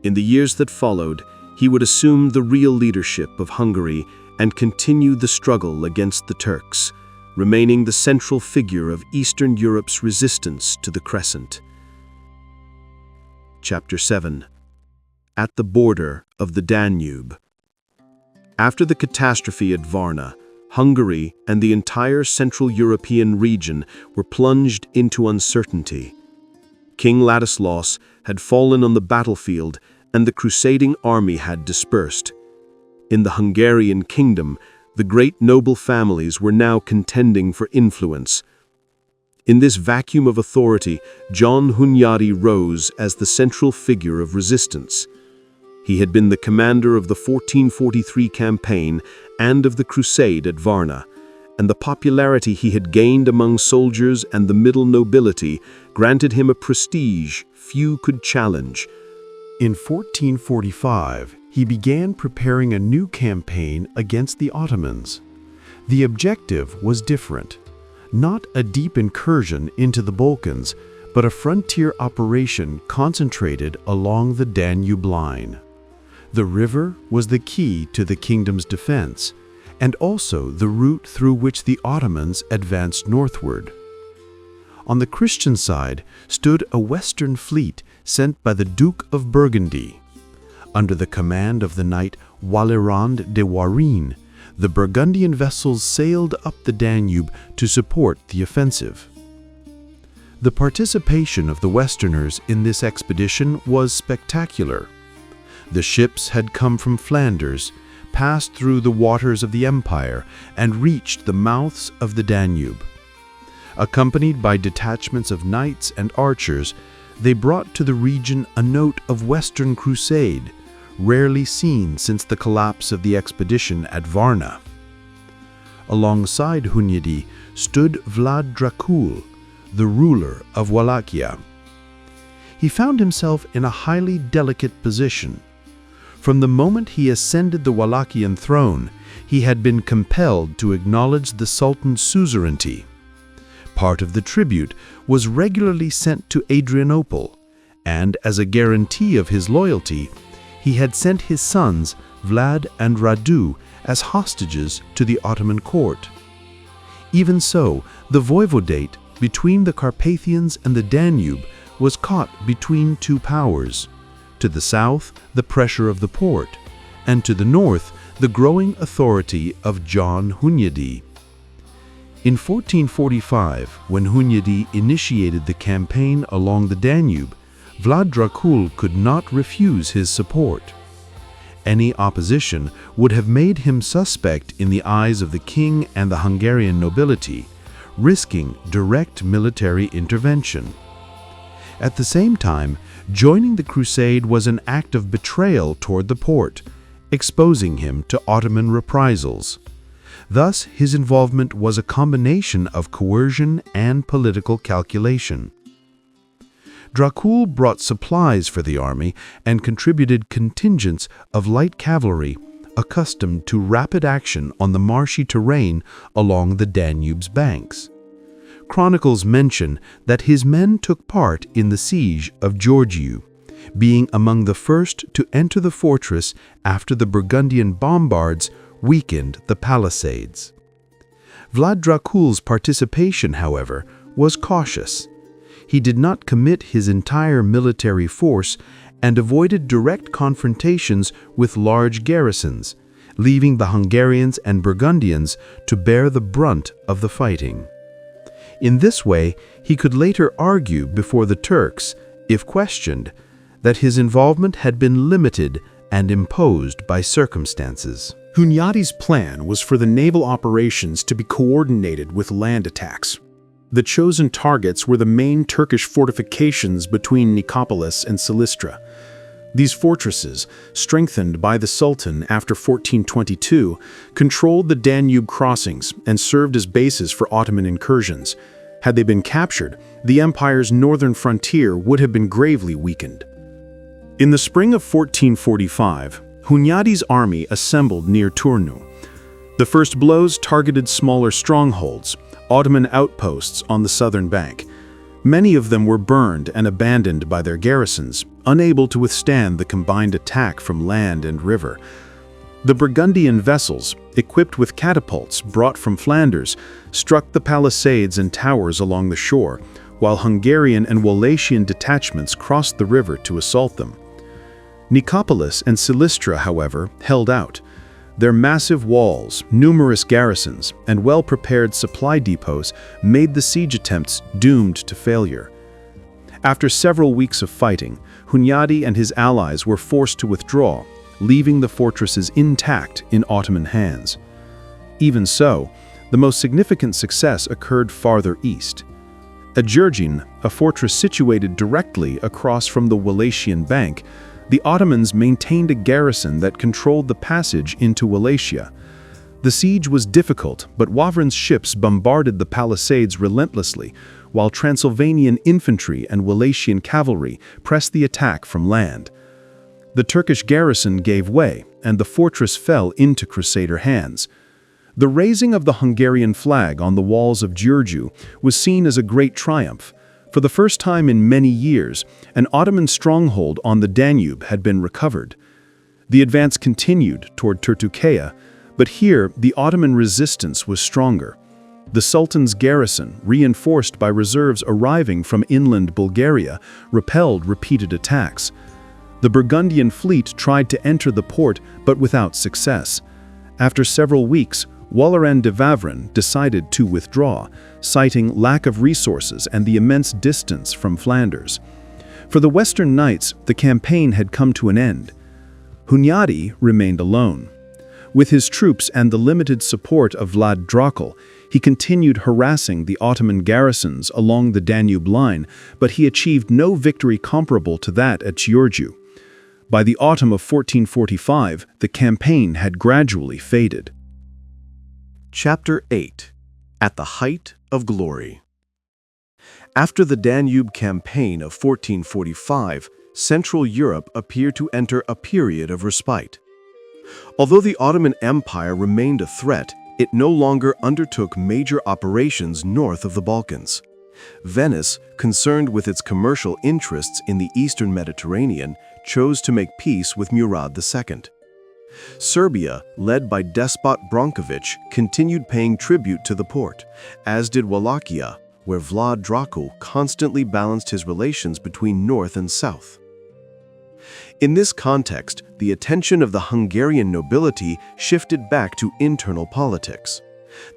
Speaker 1: In the years that followed, he would assume the real leadership of Hungary and continue the struggle against the Turks, remaining the central figure of Eastern Europe's resistance to the Crescent. Chapter 7. At the border of the Danube. After the catastrophe at Varna, Hungary and the entire Central European region were plunged into uncertainty. King Ladislaus had fallen on the battlefield, and the crusading army had dispersed. In the Hungarian kingdom, the great noble families were now contending for influence. In this vacuum of authority, John Hunyadi rose as the central figure of resistance. He had been the commander of the 1443 campaign and of the crusade at Varna, and the popularity he had gained among soldiers and the middle nobility granted him a prestige few could challenge.
Speaker 3: In 1445, he began preparing a new campaign against the Ottomans. The objective was different. Not a deep incursion into the Balkans, but a frontier operation concentrated along the Danube line. The river was the key to the kingdom's defense, and also the route through which the Ottomans advanced northward. On the Christian side stood a western fleet sent by the Duke of Burgundy. Under the command of the knight Wallerand de Warine, the Burgundian vessels sailed up the Danube to support the offensive. The participation of the Westerners in this expedition was spectacular. The ships had come from Flanders, passed through the waters of the empire, and reached the mouths of the Danube. Accompanied by detachments of knights and archers, they brought to the region a note of Western crusade, rarely seen since the collapse of the expedition at Varna. Alongside Hunyadi stood Vlad Dracul, the ruler of Wallachia. He found himself in a highly delicate position. From the moment he ascended the Wallachian throne, he had been compelled to acknowledge the Sultan's suzerainty. Part of the tribute was regularly sent to Adrianople, and as a guarantee of his loyalty, he had sent his sons, Vlad and Radu, as hostages to the Ottoman court. Even so, the voivodate between the Carpathians and the Danube was caught between two powers. To the south, the pressure of the Porte, and to the north, the growing authority of John Hunyadi. In 1445, when Hunyadi initiated the campaign along the Danube, Vlad Dracul could not refuse his support. Any opposition would have made him suspect in the eyes of the king and the Hungarian nobility, risking direct military intervention. At the same time, joining the crusade was an act of betrayal toward the Porte, exposing him to Ottoman reprisals. Thus, his involvement was a combination of coercion and political calculation.
Speaker 5: Dracul brought supplies for the army and contributed contingents of light cavalry accustomed to rapid action on the marshy terrain along the Danube's banks. Chronicles mention that his men took part in the siege of Georgiou, being among the first to enter the fortress after the Burgundian bombards weakened the palisades. Vlad Dracul's participation, however, was cautious. He did not commit his entire military force and avoided direct confrontations with large garrisons, leaving the Hungarians and Burgundians to bear the brunt of the fighting. In this way, he could later argue before the Turks, if questioned, that his involvement had been limited and imposed by circumstances.
Speaker 7: Hunyadi's plan was for the naval operations to be coordinated with land attacks. The chosen targets were the main Turkish fortifications between Nicopolis and Silistra. These fortresses, strengthened by the Sultan after 1422, controlled the Danube crossings and served as bases for Ottoman incursions. Had they been captured, the empire's northern frontier would have been gravely weakened. In the spring of 1445, Hunyadi's army assembled near Turnu. The first blows targeted smaller strongholds, Ottoman outposts on the southern bank. Many of them were burned and abandoned by their garrisons, unable to withstand the combined attack from land and river. The Burgundian vessels, equipped with catapults brought from Flanders, struck the palisades and towers along the shore, while Hungarian and Wallachian detachments crossed the river to assault them. Nicopolis and Silistra, however, held out. Their massive walls, numerous garrisons, and well-prepared supply depots made the siege attempts doomed to failure. After several weeks of fighting, Hunyadi and his allies were forced to withdraw, leaving the fortresses intact in Ottoman hands. Even so, the most significant success occurred farther east. At Jurgin, a fortress situated directly across from the Wallachian bank, the Ottomans maintained a garrison that controlled the passage into Wallachia. The siege was difficult, but Wavrin's ships bombarded the palisades relentlessly, while Transylvanian infantry and Wallachian cavalry pressed the attack from land. The Turkish garrison gave way, and the fortress fell into Crusader hands. The raising of the Hungarian flag on the walls of Giurgiu was seen as a great triumph. For the first time in many years, an Ottoman stronghold on the Danube had been recovered. The advance continued toward Turtucaia, but here the Ottoman resistance was stronger. The Sultan's garrison, reinforced by reserves arriving from inland Bulgaria, repelled repeated attacks. The Burgundian fleet tried to enter the port, but without success. After several weeks, Wallachia de Wavrin decided to withdraw, citing lack of resources and the immense distance from Flanders. For the Western Knights, the campaign had come to an end. Hunyadi remained alone. With his troops and the limited support of Vlad Dracul, he continued harassing the Ottoman garrisons along the Danube line, but he achieved no victory comparable to that at Giurgiu. By the autumn of 1445, the campaign had gradually faded.
Speaker 3: Chapter 8. At the Height of Glory. After the Danube campaign of 1445, Central Europe appeared to enter a period of respite. Although the Ottoman Empire remained a threat, it no longer undertook major operations north of the Balkans. Venice, concerned with its commercial interests in the eastern Mediterranean, chose to make peace with Murad II. Serbia, led by despot Branković, continued paying tribute to the Porte, as did Wallachia, where Vlad Dracul constantly balanced his relations between north and south. In this context, the attention of the Hungarian nobility shifted back to internal politics.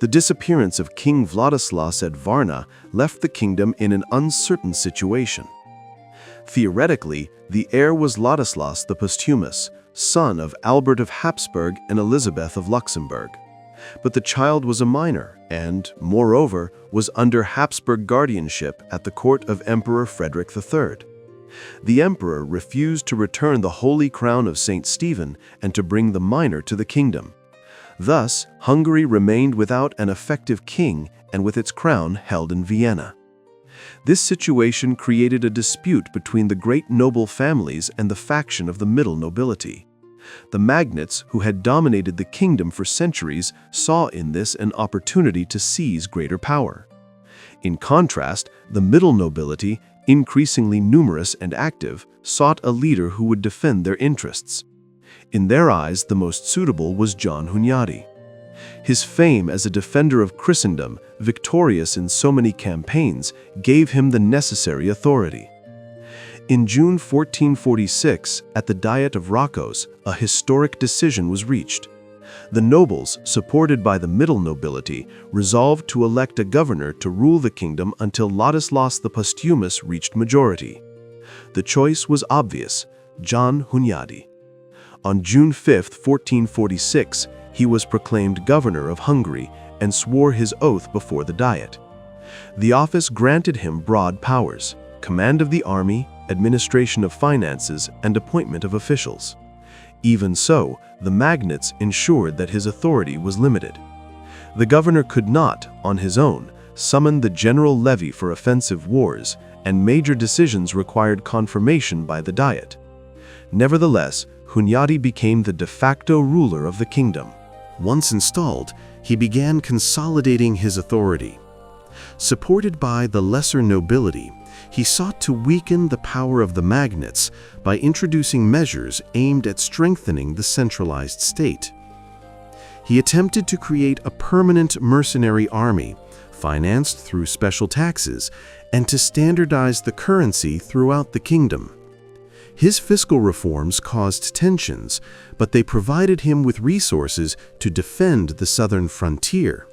Speaker 3: The disappearance of King Vladislas at Varna left the kingdom in an uncertain situation. Theoretically, the heir was Ladislas the Posthumous, son of Albert of Habsburg and Elizabeth of Luxembourg. But the child was a minor and, moreover, was under Habsburg guardianship at the court of Emperor Frederick III. The emperor refused to return the Holy Crown of St. Stephen and to bring the minor to the kingdom. Thus, Hungary remained without an effective king and with its crown held in Vienna.
Speaker 1: This situation created a dispute between the great noble families and the faction of the middle nobility. The magnates, who had dominated the kingdom for centuries, saw in this an opportunity to seize greater power. In contrast, the middle nobility, increasingly numerous and active, sought a leader who would defend their interests. In their eyes, the most suitable was John Hunyadi. His fame as a defender of Christendom, victorious in so many campaigns, gave him the necessary authority. In June 1446, at the Diet of Rakos, a historic decision was reached. The nobles, supported by the middle nobility, resolved to elect a governor to rule the kingdom until Ladislaus the Posthumous reached majority. The choice was obvious: John Hunyadi. On June 5, 1446, he was proclaimed governor of Hungary and swore his oath before the Diet. The office granted him broad powers: command of the army, administration of finances, and appointment of officials. Even so, the magnates ensured that his authority was limited. The governor could not, on his own, summon the general levy for offensive wars, and major decisions required confirmation by the Diet. Nevertheless, Hunyadi became the de facto ruler of the kingdom.
Speaker 3: Once installed, he began consolidating his authority. Supported by the lesser nobility, he sought to weaken the power of the magnates by introducing measures aimed at strengthening the centralized state. He attempted to create a permanent mercenary army, financed through special taxes, and to standardize the currency throughout the kingdom. His fiscal reforms caused tensions, but they provided him with resources to defend the southern frontier.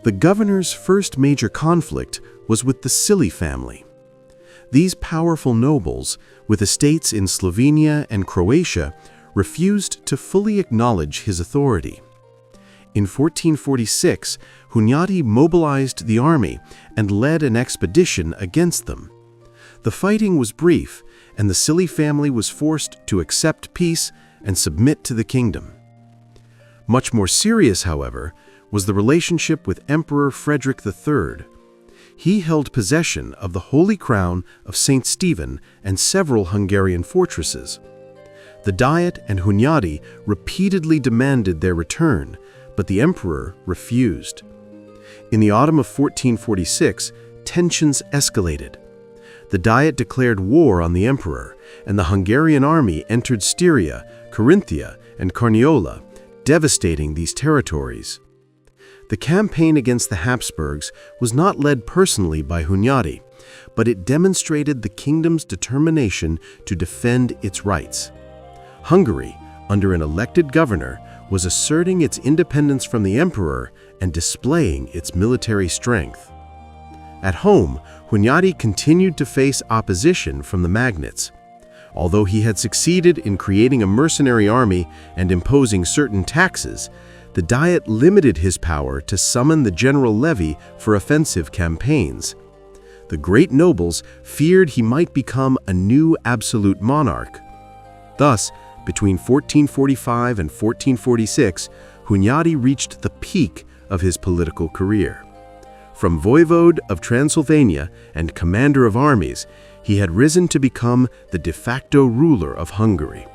Speaker 3: The governor's first major conflict was with the Cili family. These powerful nobles, with estates in Slovenia and Croatia, refused to fully acknowledge his authority. In 1446, Hunyadi mobilized the army and led an expedition against them. The fighting was brief, and the Cili family was forced to accept peace and submit to the kingdom. Much more serious, however, was the relationship with Emperor Frederick III. He held possession of the Holy Crown of St. Stephen and several Hungarian fortresses. The Diet and Hunyadi repeatedly demanded their return, but the emperor refused. In the autumn of 1446, tensions escalated. The Diet declared war on the emperor, and the Hungarian army entered Styria, Carinthia, and Carniola, devastating these territories. The campaign against the Habsburgs was not led personally by Hunyadi, but it demonstrated the kingdom's determination to defend its rights. Hungary, under an elected governor, was asserting its independence from the emperor and displaying its military strength. At home, Hunyadi continued to face opposition from the magnates. Although he had succeeded in creating a mercenary army and imposing certain taxes, the Diet limited his power to summon the general levy for offensive campaigns. The great nobles feared he might become a new absolute monarch. Thus, between 1445 and 1446, Hunyadi reached the peak of his political career. From voivode of Transylvania and commander of armies, he had risen to become the de facto ruler of Hungary.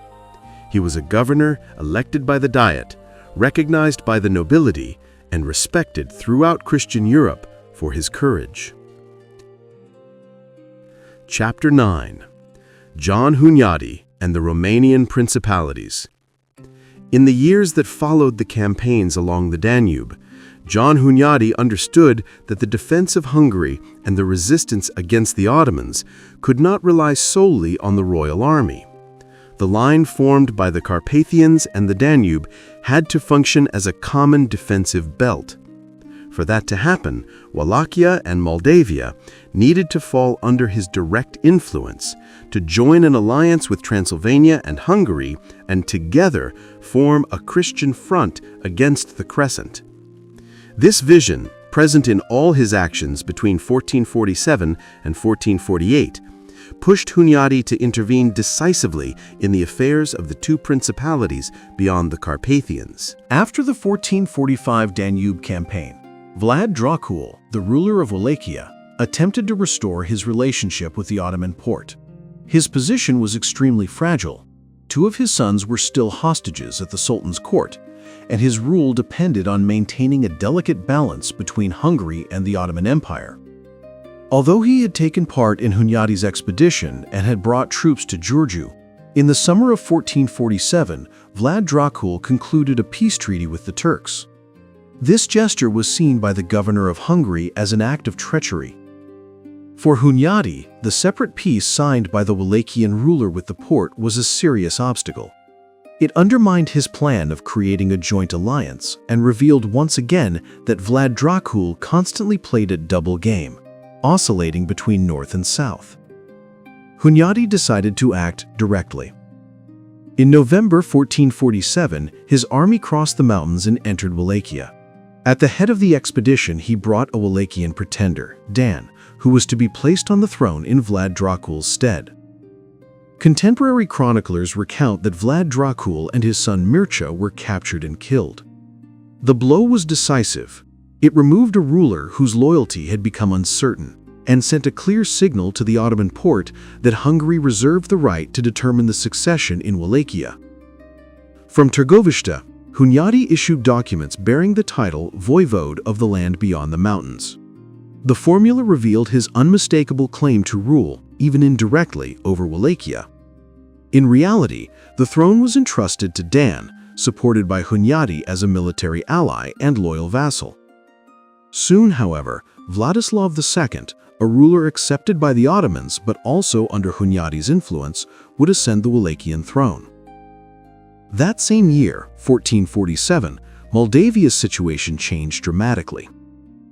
Speaker 3: He was a governor elected by the Diet, recognized by the nobility, and respected throughout Christian Europe for his courage. Chapter 9. John Hunyadi and the Romanian Principalities. In the years that followed the campaigns along the Danube, John Hunyadi understood that the defense of Hungary and the resistance against the Ottomans could not rely solely on the royal army. The line formed by the Carpathians and the Danube had to function as a common defensive belt. For that to happen, Wallachia and Moldavia needed to fall under his direct influence, to join an alliance with Transylvania and Hungary, and together form a Christian front against the Crescent. This vision, present in all his actions between 1447 and 1448, pushed Hunyadi to intervene decisively in the affairs of the two principalities beyond the Carpathians.
Speaker 1: After the 1445 Danube campaign, Vlad Dracul, the ruler of Wallachia,
Speaker 2: attempted to restore his relationship with the Ottoman Porte. His position was extremely fragile. Two of his sons were still hostages at the Sultan's court, and his rule depended on maintaining a delicate balance between Hungary and the Ottoman Empire. Although he had taken part in Hunyadi's expedition and had brought troops to Giurgiu, in the summer of 1447, Vlad Dracul concluded a peace treaty with the Turks. This gesture was seen by the governor of Hungary as an act of treachery. For Hunyadi, the separate peace signed by the Wallachian ruler with the Porte was a serious obstacle. It undermined his plan of creating a joint alliance and revealed once again that Vlad Dracul constantly played a double game, oscillating between north and south. Hunyadi decided to act directly. In November 1447, his army crossed the mountains and entered Wallachia. At the head of the expedition, he brought a Wallachian pretender, Dan, who was to be placed on the throne in Vlad Dracul's stead. Contemporary chroniclers recount that Vlad Dracul and his son Mircea were captured and killed. The blow was decisive. It removed a ruler whose loyalty had become uncertain and sent a clear signal to the Ottoman Porte that Hungary reserved the right to determine the succession in Wallachia. From Târgoviște, Hunyadi issued documents bearing the title voivode of the land beyond the mountains. The formula revealed his unmistakable claim to rule, even indirectly, over Wallachia. In reality, the throne was entrusted to Dan, supported by Hunyadi as a military ally and loyal vassal. Soon, however, Vladislav II, a ruler accepted by the Ottomans but also under Hunyadi's influence, would ascend the Wallachian throne. That same year, 1447, Moldavia's situation changed dramatically.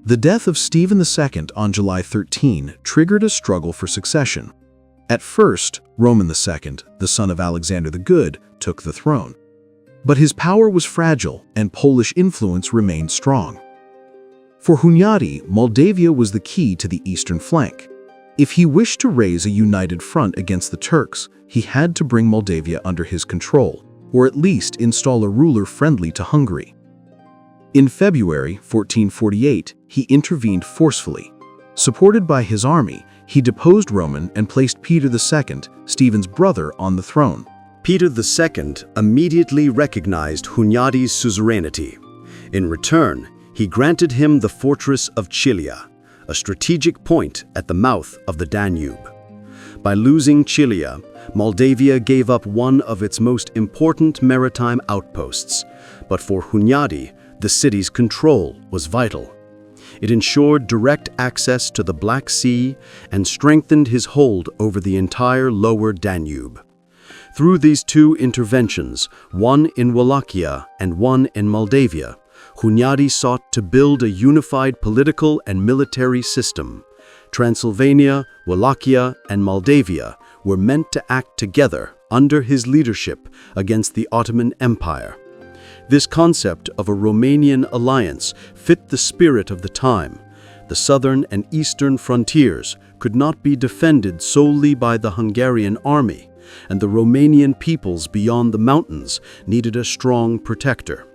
Speaker 2: The death of Stephen II on July 13 triggered a struggle for succession. At first, Roman II, the son of Alexander the Good, took the throne. But his power was fragile and Polish influence remained strong. For Hunyadi, Moldavia was the key to the eastern flank. If he wished to raise a united front against the Turks, he had to bring Moldavia under his control, or at least install a ruler friendly to Hungary. In February 1448, he intervened forcefully. Supported by his army, he deposed Roman and placed Peter II, Stephen's brother, on the throne.
Speaker 8: Peter II immediately recognized Hunyadi's suzerainty. In return, he granted him the fortress of Chilia, a strategic point at the mouth of the Danube. By losing Chilia, Moldavia gave up one of its most important maritime outposts, but for Hunyadi, the city's control was vital. It ensured direct access to the Black Sea and strengthened his hold over the entire lower Danube. Through these two interventions, one in Wallachia and one in Moldavia, Hunyadi sought to build a unified political and military system. Transylvania, Wallachia, and Moldavia were meant to act together under his leadership against the Ottoman Empire. This concept of a Romanian alliance fit the spirit of the time. The southern and eastern frontiers could not be defended solely by the Hungarian army, and the Romanian peoples beyond the mountains needed a strong protector.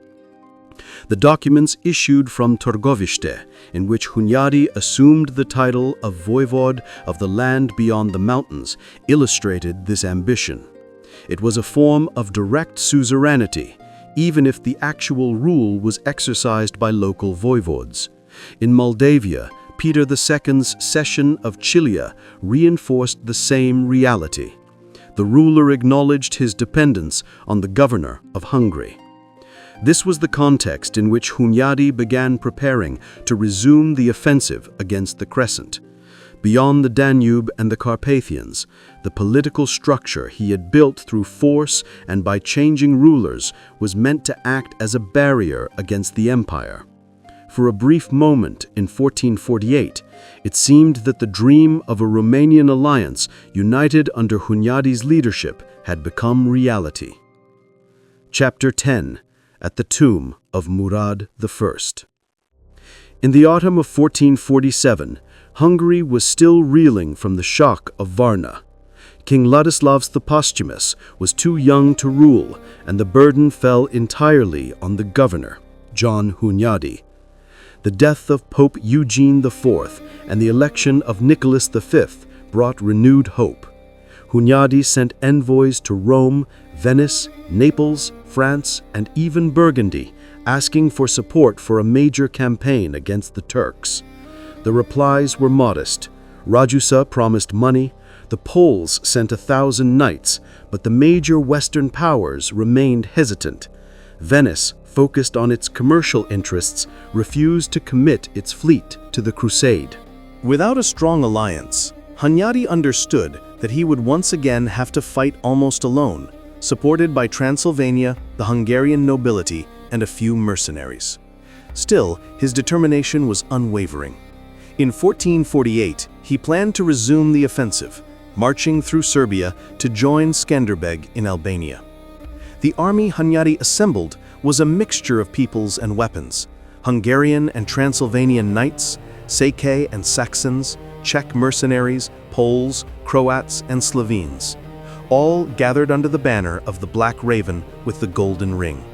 Speaker 8: The documents issued from Târgoviște, in which Hunyadi assumed the title of voivode of the land beyond the mountains, illustrated this ambition. It was a form of direct suzerainty, even if the actual rule was exercised by local voivodes. In Moldavia, Peter II's cession of Chilia reinforced the same reality. The ruler acknowledged his dependence on the governor of Hungary. This was the context in which Hunyadi began preparing to resume the offensive against the Crescent. Beyond the Danube and the Carpathians, the political structure he had built through force and by changing rulers was meant to act as a barrier against the empire. For a brief moment in 1448, it seemed that the dream of a Romanian alliance united under Hunyadi's leadership had become reality. Chapter 10. At the tomb of Murad I. In the autumn of 1447, Hungary was still reeling from the shock of Varna. King Ladislaus the Posthumous was too young to rule, and the burden fell entirely on the governor, John Hunyadi. The death of Pope Eugene IV and the election of Nicholas V brought renewed hope. Hunyadi sent envoys to Rome, Venice, Naples, France, and even Burgundy, asking for support for a major campaign against the Turks. The replies were modest. Ragusa promised money, the Poles sent 1,000 knights, but the major Western powers remained hesitant. Venice, focused on its commercial interests, refused to commit its fleet to the crusade.
Speaker 1: Without a strong alliance, Hunyadi understood that he would once again have to fight almost alone, supported by Transylvania, the Hungarian nobility, and a few mercenaries. Still, his determination was unwavering. In 1448, he planned to resume the offensive, marching through Serbia to join Skanderbeg in Albania. The army Hunyadi assembled was a mixture of peoples and weapons: Hungarian and Transylvanian knights, Sake and Saxons, Czech mercenaries, Poles, Croats, and Slovenes, all gathered under the banner of the Black Raven with the golden ring.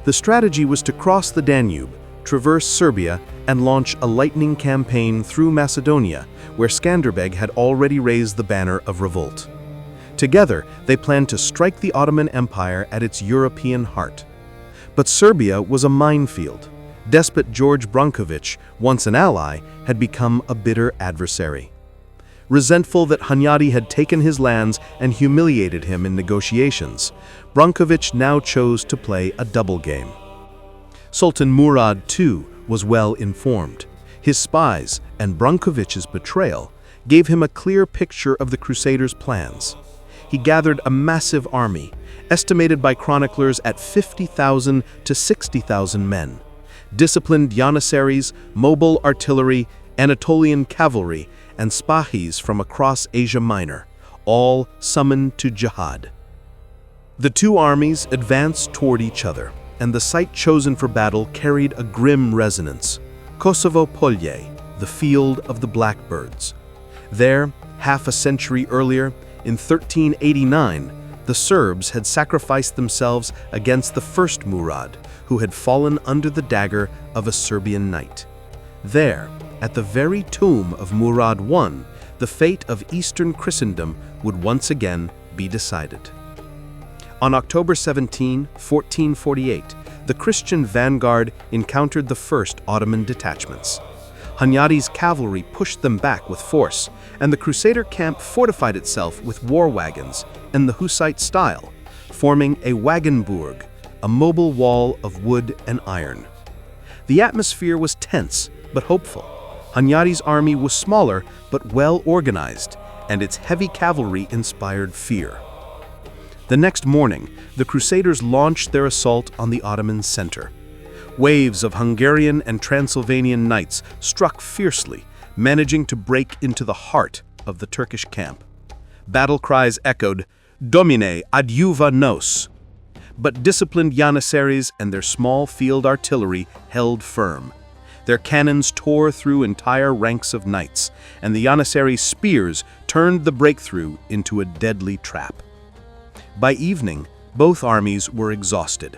Speaker 1: The strategy was to cross the Danube, traverse Serbia, and launch a lightning campaign through Macedonia, where Skanderbeg had already raised the banner of revolt. Together, they planned to strike the Ottoman Empire at its European heart. But Serbia was a minefield. Despot George Branković, once an ally, had become a bitter adversary. Resentful that Hunyadi had taken his lands and humiliated him in negotiations, Branković now chose to play a double game. Sultan Murad, too, was well informed. His spies and Branković's betrayal gave him a clear picture of the Crusaders' plans. He gathered a massive army, estimated by chroniclers at 50,000 to 60,000 men. Disciplined janissaries, mobile artillery, Anatolian cavalry, and spahis from across Asia Minor, all summoned to jihad. The two armies advanced toward each other, and the site chosen for battle carried a grim resonance: Kosovo Polje, the field of the blackbirds. There, half a century earlier, in 1389, the Serbs had sacrificed themselves against the first Murad, who had fallen under the dagger of a Serbian knight. There, at the very tomb of Murad I, the fate of Eastern Christendom would once again be decided. On October 17, 1448, the Christian vanguard encountered the first Ottoman detachments. Hunyadi's cavalry pushed them back with force, and the Crusader camp fortified itself with war wagons in the Hussite style, forming a wagenburg, a mobile wall of wood and iron. The atmosphere was tense but hopeful. Hunyadi's army was smaller but well organized, and its heavy cavalry inspired fear. The next morning, the Crusaders launched their assault on the Ottoman center. Waves of Hungarian and Transylvanian knights struck fiercely, managing to break into the heart of the Turkish camp. Battle cries echoed, "Domine, adjuva nos!" But disciplined janissaries and their small field artillery held firm. Their cannons tore through entire ranks of knights, and the janissaries' spears turned the breakthrough into a deadly trap. By evening, both armies were exhausted.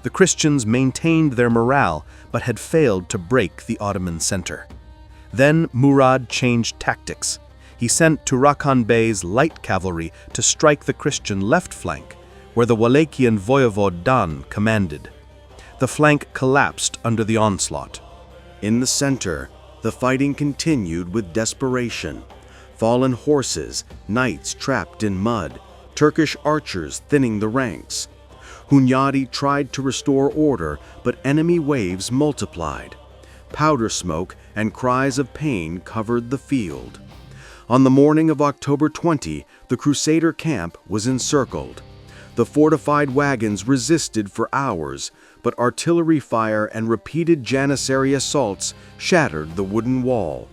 Speaker 1: The Christians maintained their morale, but had failed to break the Ottoman center. Then Murad changed tactics. He sent Turakan Bey's light cavalry to strike the Christian left flank, where the Wallachian voivode Dan commanded. The flank collapsed under the onslaught.
Speaker 9: In the center, the fighting continued with desperation. Fallen horses, knights trapped in mud, Turkish archers thinning the ranks. Hunyadi tried to restore order, but enemy waves multiplied. Powder smoke and cries of pain covered the field. On the morning of October 20, the Crusader camp was encircled. The fortified wagons resisted for hours, but artillery fire and repeated janissary assaults shattered the wooden wall.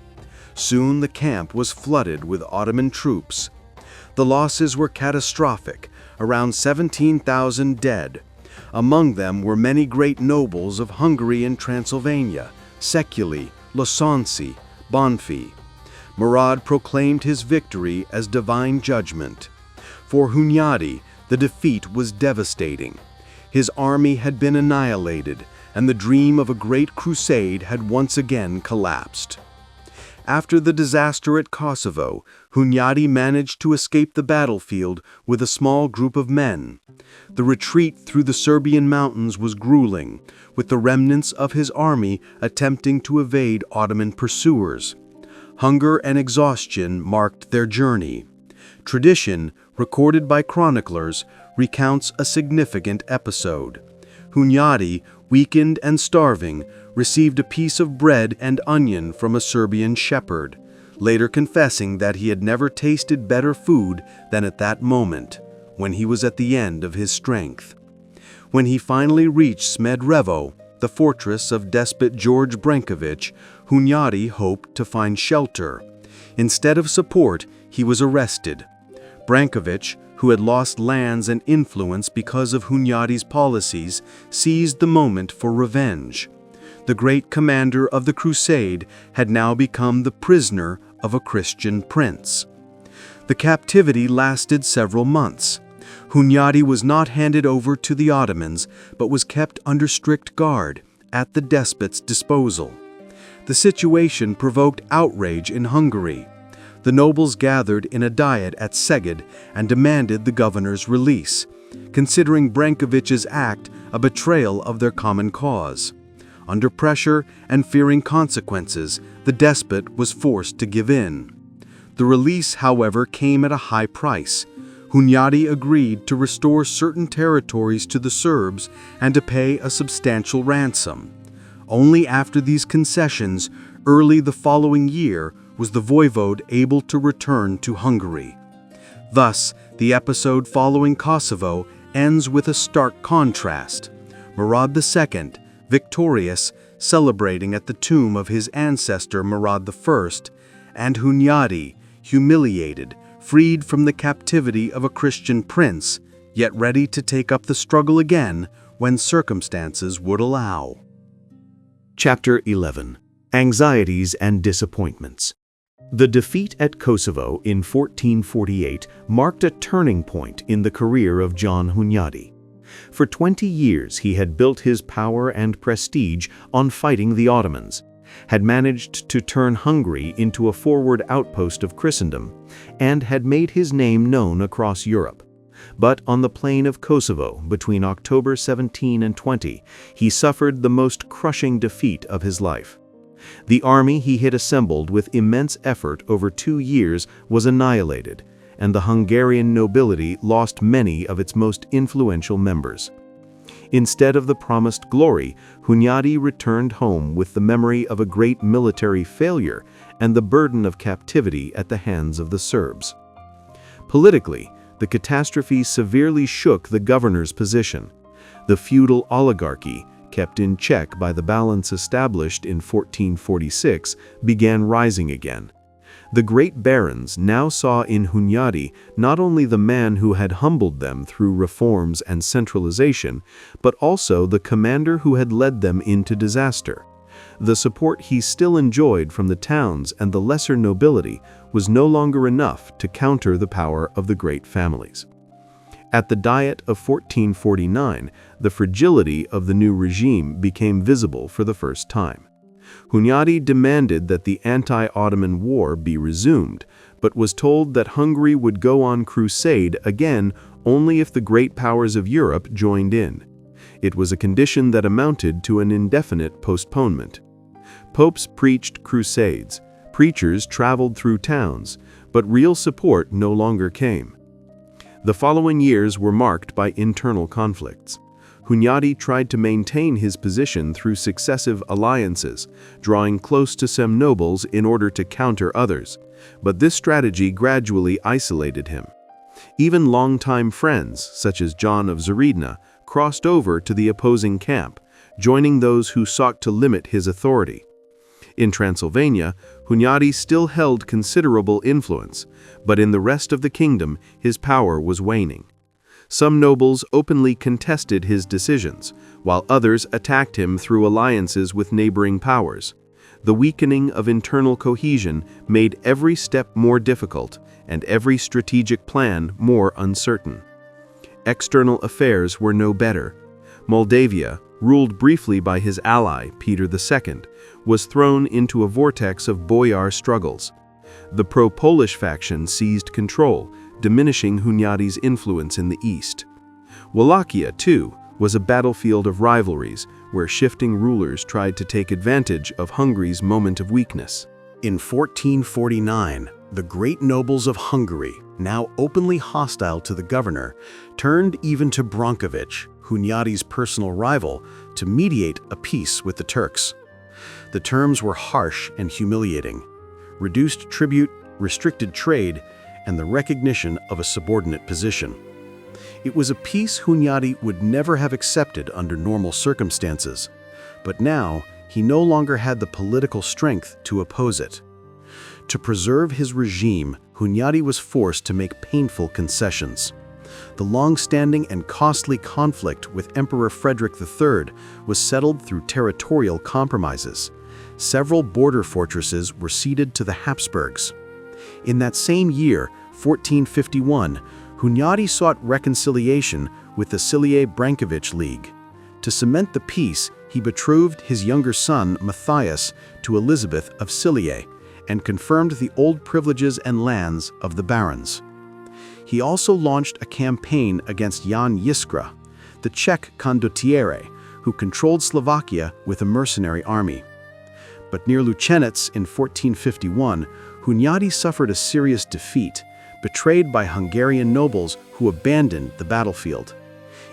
Speaker 9: Soon the camp was flooded with Ottoman troops. The losses were catastrophic, around 17,000 dead. Among them were many great nobles of Hungary and Transylvania, Seculi, Losonci, Bonfi. Murad proclaimed his victory as divine judgment. For Hunyadi, the defeat was devastating. His army had been annihilated, and the dream of a great crusade had once again collapsed. After the disaster at Kosovo, Hunyadi managed to escape the battlefield with a small group of men. The retreat through the Serbian mountains was grueling, with the remnants of his army attempting to evade Ottoman pursuers. Hunger and exhaustion marked their journey. Tradition, recorded by chroniclers, recounts a significant episode. Hunyadi, weakened and starving, received a piece of bread and onion from a Serbian shepherd, later confessing that he had never tasted better food than at that moment, when he was at the end of his strength. When he finally reached Smederevo, the fortress of despot George Branković, Hunyadi hoped to find shelter. Instead of support, he was arrested. Branković, who had lost lands and influence because of Hunyadi's policies, seized the moment for revenge. The great commander of the crusade had now become the prisoner of a Christian prince. The captivity lasted several months. Hunyadi was not handed over to the Ottomans, but was kept under strict guard, at the despot's disposal. The situation provoked outrage in Hungary. The nobles gathered in a diet at Szeged and demanded the governor's release, considering Branković's act a betrayal of their common cause. Under pressure and fearing consequences, the despot was forced to give in. The release, however, came at a high price. Hunyadi agreed to restore certain territories to the Serbs and to pay a substantial ransom. Only after these concessions, early the following year, was the voivode able to return to Hungary. Thus, the episode following Kosovo ends with a stark contrast. Murad II, victorious, celebrating at the tomb of his ancestor Murad I, and Hunyadi, humiliated, freed from the captivity of a Christian prince, yet ready to take up the struggle again when circumstances would allow.
Speaker 1: Chapter 11. Anxieties and Disappointments. The defeat at Kosovo in 1448 marked a turning point in the career of John Hunyadi. For 20 years he had built his power and prestige on fighting the Ottomans, had managed to turn Hungary into a forward outpost of Christendom, and had made his name known across Europe. But on the plain of Kosovo, between October 17 and 20, he suffered the most crushing defeat of his life. The army he had assembled with immense effort over 2 years was annihilated, and the Hungarian nobility lost many of its most influential members. Instead of the promised glory, Hunyadi returned home with the memory of a great military failure and the burden of captivity at the hands of the Serbs. Politically, the catastrophe severely shook the governor's position. The feudal oligarchy, kept in check by the balance established in 1446, began rising again. The great barons now saw in Hunyadi not only the man who had humbled them through reforms and centralization, but also the commander who had led them into disaster. The support he still enjoyed from the towns and the lesser nobility was no longer enough to counter the power of the great families. At the Diet of 1449, the fragility of the new regime became visible for the first time. Hunyadi demanded that the anti-Ottoman war be resumed, but was told that Hungary would go on crusade again only if the great powers of Europe joined in. It was a condition that amounted to an indefinite postponement. Popes preached crusades, preachers traveled through towns, but real support no longer came. The following years were marked by internal conflicts. Hunyadi tried to maintain his position through successive alliances, drawing close to some nobles in order to counter others, but this strategy gradually isolated him. Even longtime friends, such as John of Zaridna, crossed over to the opposing camp, joining those who sought to limit his authority. In Transylvania, Hunyadi still held considerable influence, but in the rest of the kingdom his power was waning. Some nobles openly contested his decisions, while others attacked him through alliances with neighboring powers. The weakening of internal cohesion made every step more difficult and every strategic plan more uncertain. External affairs were no better. Moldavia,
Speaker 3: ruled briefly by his ally, Peter II, was thrown into a vortex of boyar struggles. The pro-Polish faction seized control, diminishing Hunyadi's influence in the east. Wallachia, too, was a battlefield of rivalries where shifting rulers tried to take advantage of Hungary's moment of weakness.
Speaker 4: In 1449, the great nobles of Hungary, now openly hostile to the governor, turned even to Branković, Hunyadi's personal rival, to mediate a peace with the Turks. The terms were harsh and humiliating: reduced tribute, restricted trade, and the recognition of a subordinate position. It was a peace Hunyadi would never have accepted under normal circumstances, but now he no longer had the political strength to oppose it. To preserve his regime, Hunyadi was forced to make painful concessions. The long-standing and costly conflict with Emperor Frederick III was settled through territorial compromises. Several border fortresses were ceded to the Habsburgs. In that same year, 1451, Hunyadi sought reconciliation with the Cilje-Branković League. To cement the peace, he betrothed his younger son, Matthias, to Elizabeth of Cilje, and confirmed the old privileges and lands of the barons. He also launched a campaign against Jan Jiskra, the Czech condottiere, who controlled Slovakia with a mercenary army. But near Lucenice in 1451, Hunyadi suffered a serious defeat, betrayed by Hungarian nobles who abandoned the battlefield.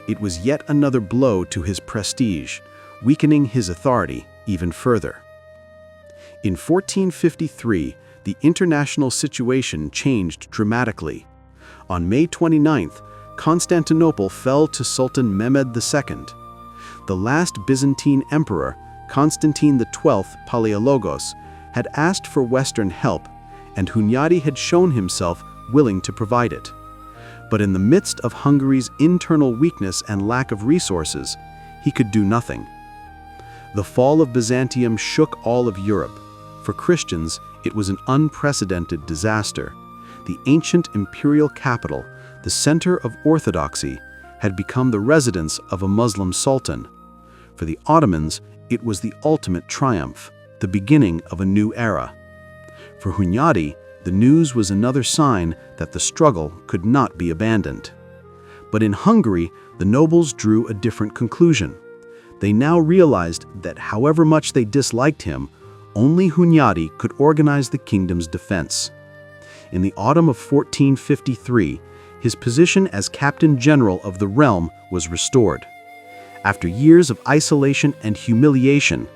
Speaker 4: It was yet another blow to his prestige, weakening his authority even further. In 1453, the international situation changed dramatically. On May 29th, Constantinople fell to Sultan Mehmed II. The last Byzantine emperor, Constantine XII Palaiologos, had asked for Western help, and Hunyadi had shown himself willing to provide it. But in the midst of Hungary's internal weakness and lack of resources, he could do nothing. The fall of Byzantium shook all of Europe. For Christians, it was an unprecedented disaster. The ancient imperial capital, the center of orthodoxy, had become the residence of a Muslim sultan. For the Ottomans, it was the ultimate triumph, the beginning of a new era. For Hunyadi, the news was another sign that the struggle could not be abandoned. But in Hungary, the nobles drew a different conclusion. They now realized that however much they disliked him, only Hunyadi could organize the kingdom's defense. In the autumn of 1453, his position as captain general of the realm was restored. After years of isolation and humiliation,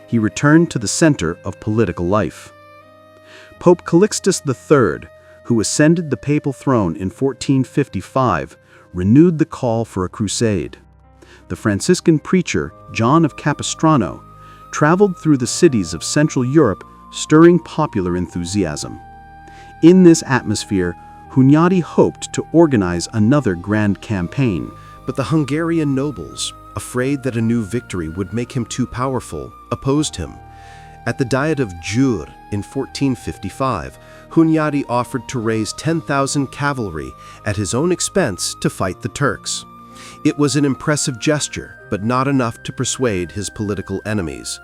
Speaker 4: he returned to the center of political life. Pope Calixtus III, who ascended the papal throne in 1455, renewed the call for a crusade. The Franciscan preacher, John of Capistrano, traveled through the cities of Central Europe, stirring popular enthusiasm. In this atmosphere, Hunyadi hoped to organize another grand campaign.
Speaker 9: But the Hungarian nobles, afraid that a new victory would make him too powerful, opposed him. At the Diet of Győr in 1455, Hunyadi offered to raise 10,000 cavalry at his own expense to fight the Turks. It was an impressive gesture, but not enough to persuade his political enemies.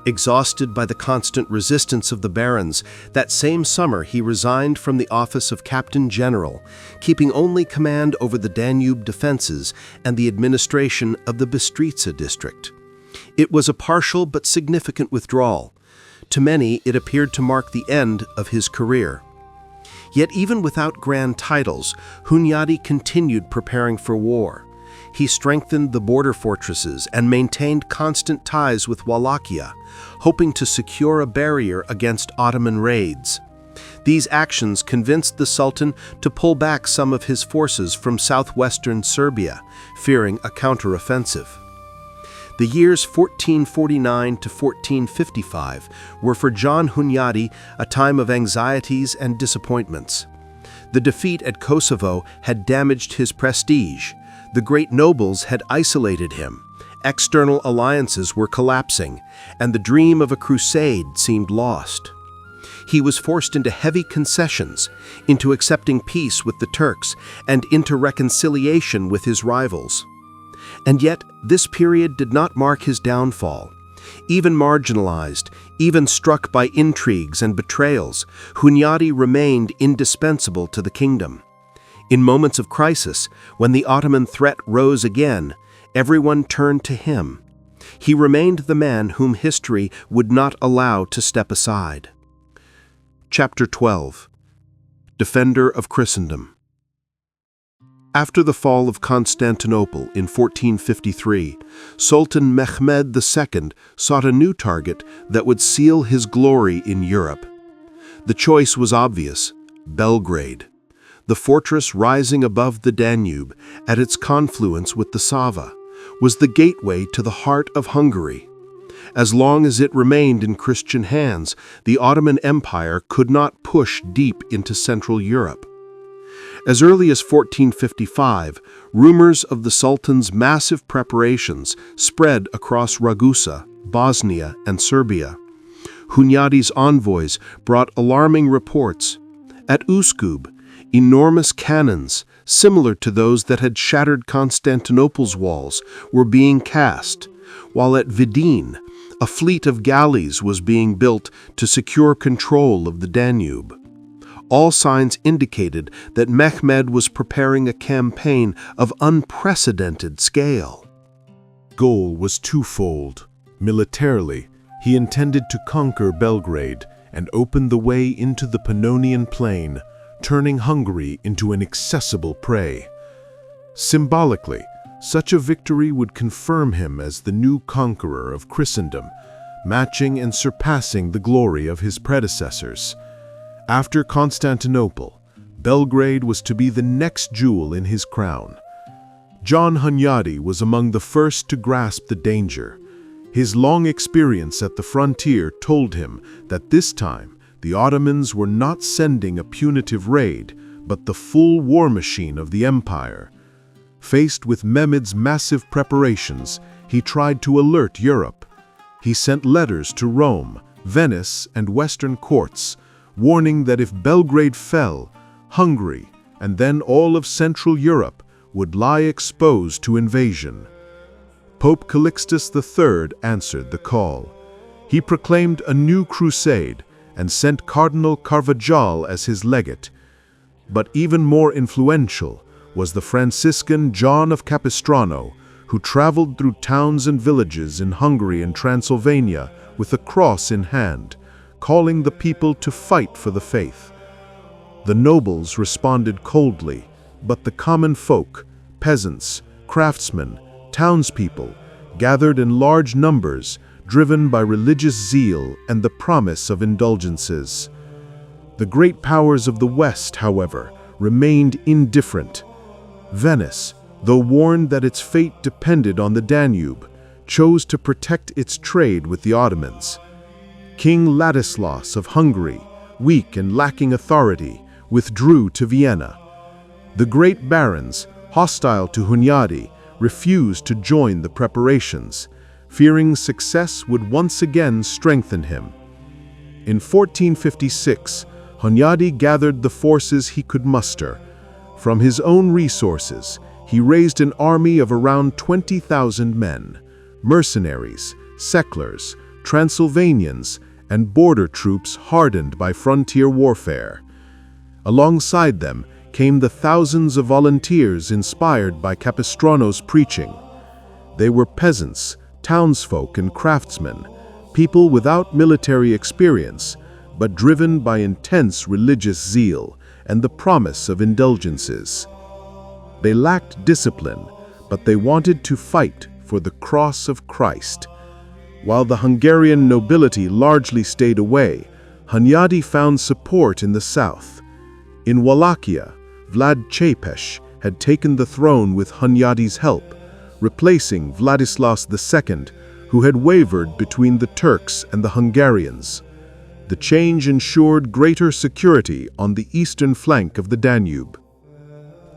Speaker 9: Exhausted by the constant resistance of the barons, that same summer he resigned from the office of Captain General, keeping only command over the Danube defenses and the administration of the Bystrica district. It was a partial but significant withdrawal. To many, it appeared to mark the end of his career. Yet even without grand titles, Hunyadi continued preparing for war. He strengthened the border fortresses and maintained constant ties with Wallachia, hoping to secure a barrier against Ottoman raids. These actions convinced the Sultan to pull back some of his forces from southwestern Serbia, fearing a counteroffensive. The years 1449 to 1455 were for John Hunyadi a time of anxieties and disappointments. The defeat at Kosovo had damaged his prestige. The great nobles had isolated him. External alliances were collapsing, and the dream of a crusade seemed lost. He was forced into heavy concessions, into accepting peace with the Turks, and into reconciliation with his rivals. And yet, this period did not mark his downfall. Even marginalized, even struck by intrigues and betrayals, Hunyadi remained indispensable to the kingdom. In moments of crisis, when the Ottoman threat rose again, everyone turned to him. He remained the man whom history would not allow to step aside. Chapter 12. Defender of Christendom. After the fall of Constantinople in 1453, Sultan Mehmed II sought a new target that would seal his glory in Europe. The choice was obvious: Belgrade. The fortress rising above the Danube, at its confluence with the Sava, was the gateway to the heart of Hungary. As long as it remained in Christian hands, the Ottoman Empire could not push deep into Central Europe. As early as 1455, rumors of the Sultan's massive preparations spread across Ragusa, Bosnia, and Serbia. Hunyadi's envoys brought alarming reports. At Uskub, enormous cannons, similar to those that had shattered Constantinople's walls, were being cast, while at Vidin, a fleet of galleys was being built to secure control of the Danube. All signs indicated that Mehmed was preparing a campaign of unprecedented scale.
Speaker 5: Goal was twofold. Militarily, he intended to conquer Belgrade and open the way into the Pannonian Plain, turning Hungary into an accessible prey. Symbolically, such a victory would confirm him as the new conqueror of Christendom, matching and surpassing the glory of his predecessors. After Constantinople, Belgrade was to be the next jewel in his crown. John Hunyadi was among the first to grasp the danger. His long experience at the frontier told him that this time the Ottomans were not sending a punitive raid, but the full war machine of the empire. Faced with Mehmed's massive preparations, he tried to alert Europe. He sent letters to Rome, Venice, and Western courts, warning that if Belgrade fell, Hungary, and then all of Central Europe, would lie exposed to invasion. Pope Calixtus III answered the call. He proclaimed a new crusade and sent Cardinal Carvajal as his legate. But even more influential was the Franciscan John of Capistrano, who traveled through towns and villages in Hungary and Transylvania with a cross in hand, calling the people to fight for the faith. The nobles responded coldly, but the common folk, peasants, craftsmen, townspeople, gathered in large numbers, driven by religious zeal and the promise of indulgences. The great powers of the West, however, remained indifferent. Venice, though warned that its fate depended on the Danube, chose to protect its trade with the Ottomans. King Ladislaus of Hungary, weak and lacking authority, withdrew to Vienna. The great barons, hostile to Hunyadi, refused to join the preparations, fearing success would once again strengthen him. In 1456, Hunyadi gathered the forces he could muster. From his own resources, he raised an army of around 20,000 men, mercenaries, settlers, Transylvanians, and border troops hardened by frontier warfare. Alongside them came the thousands of volunteers inspired by Capistrano's preaching. They were peasants, townsfolk, and craftsmen, people without military experience, but driven by intense religious zeal and the promise of indulgences. They lacked discipline, but they wanted to fight for the cross of Christ. While the Hungarian nobility largely stayed away, Hunyadi found support in the south. In Wallachia, Vlad Chepes had taken the throne with Hunyadi's help, replacing Vladislaus II, who had wavered between the Turks and the Hungarians. The change ensured greater security on the eastern flank of the Danube.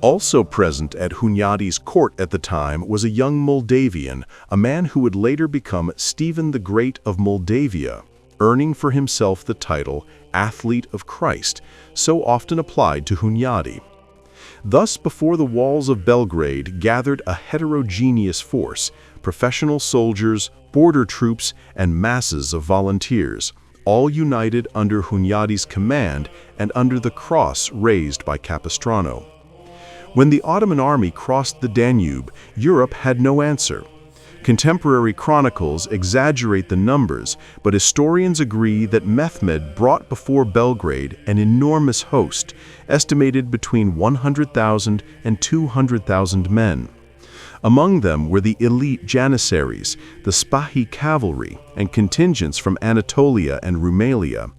Speaker 2: Also present at Hunyadi's court at the time was a young Moldavian, a man who would later become Stephen the Great of Moldavia, earning for himself the title Athlete of Christ, so often applied to Hunyadi.
Speaker 3: Thus, before the walls of Belgrade gathered a heterogeneous force, professional soldiers, border troops, and masses of volunteers, all united under Hunyadi's command and under the cross raised by Capistrano. When the Ottoman army crossed the Danube, Europe had no answer. Contemporary chronicles exaggerate the numbers, but historians agree that Mehmed brought before Belgrade an enormous host, estimated between 100,000 and 200,000 men. Among them were the elite Janissaries, the Spahi cavalry, and contingents from Anatolia and Rumelia.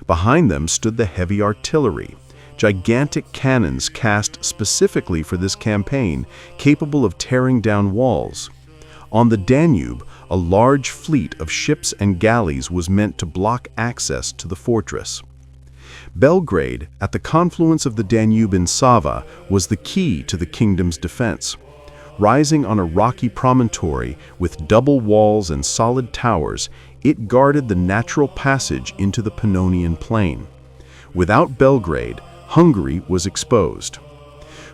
Speaker 3: Behind them stood the heavy artillery, gigantic cannons cast specifically for this campaign, capable of tearing down walls. On the Danube, a large fleet of ships and galleys was meant to block access to the fortress. Belgrade, at the confluence of the Danube and Sava, was the key to the kingdom's defense. Rising on a rocky promontory with double walls and solid towers, it guarded the natural passage into the Pannonian Plain. Without Belgrade, Hungary was exposed.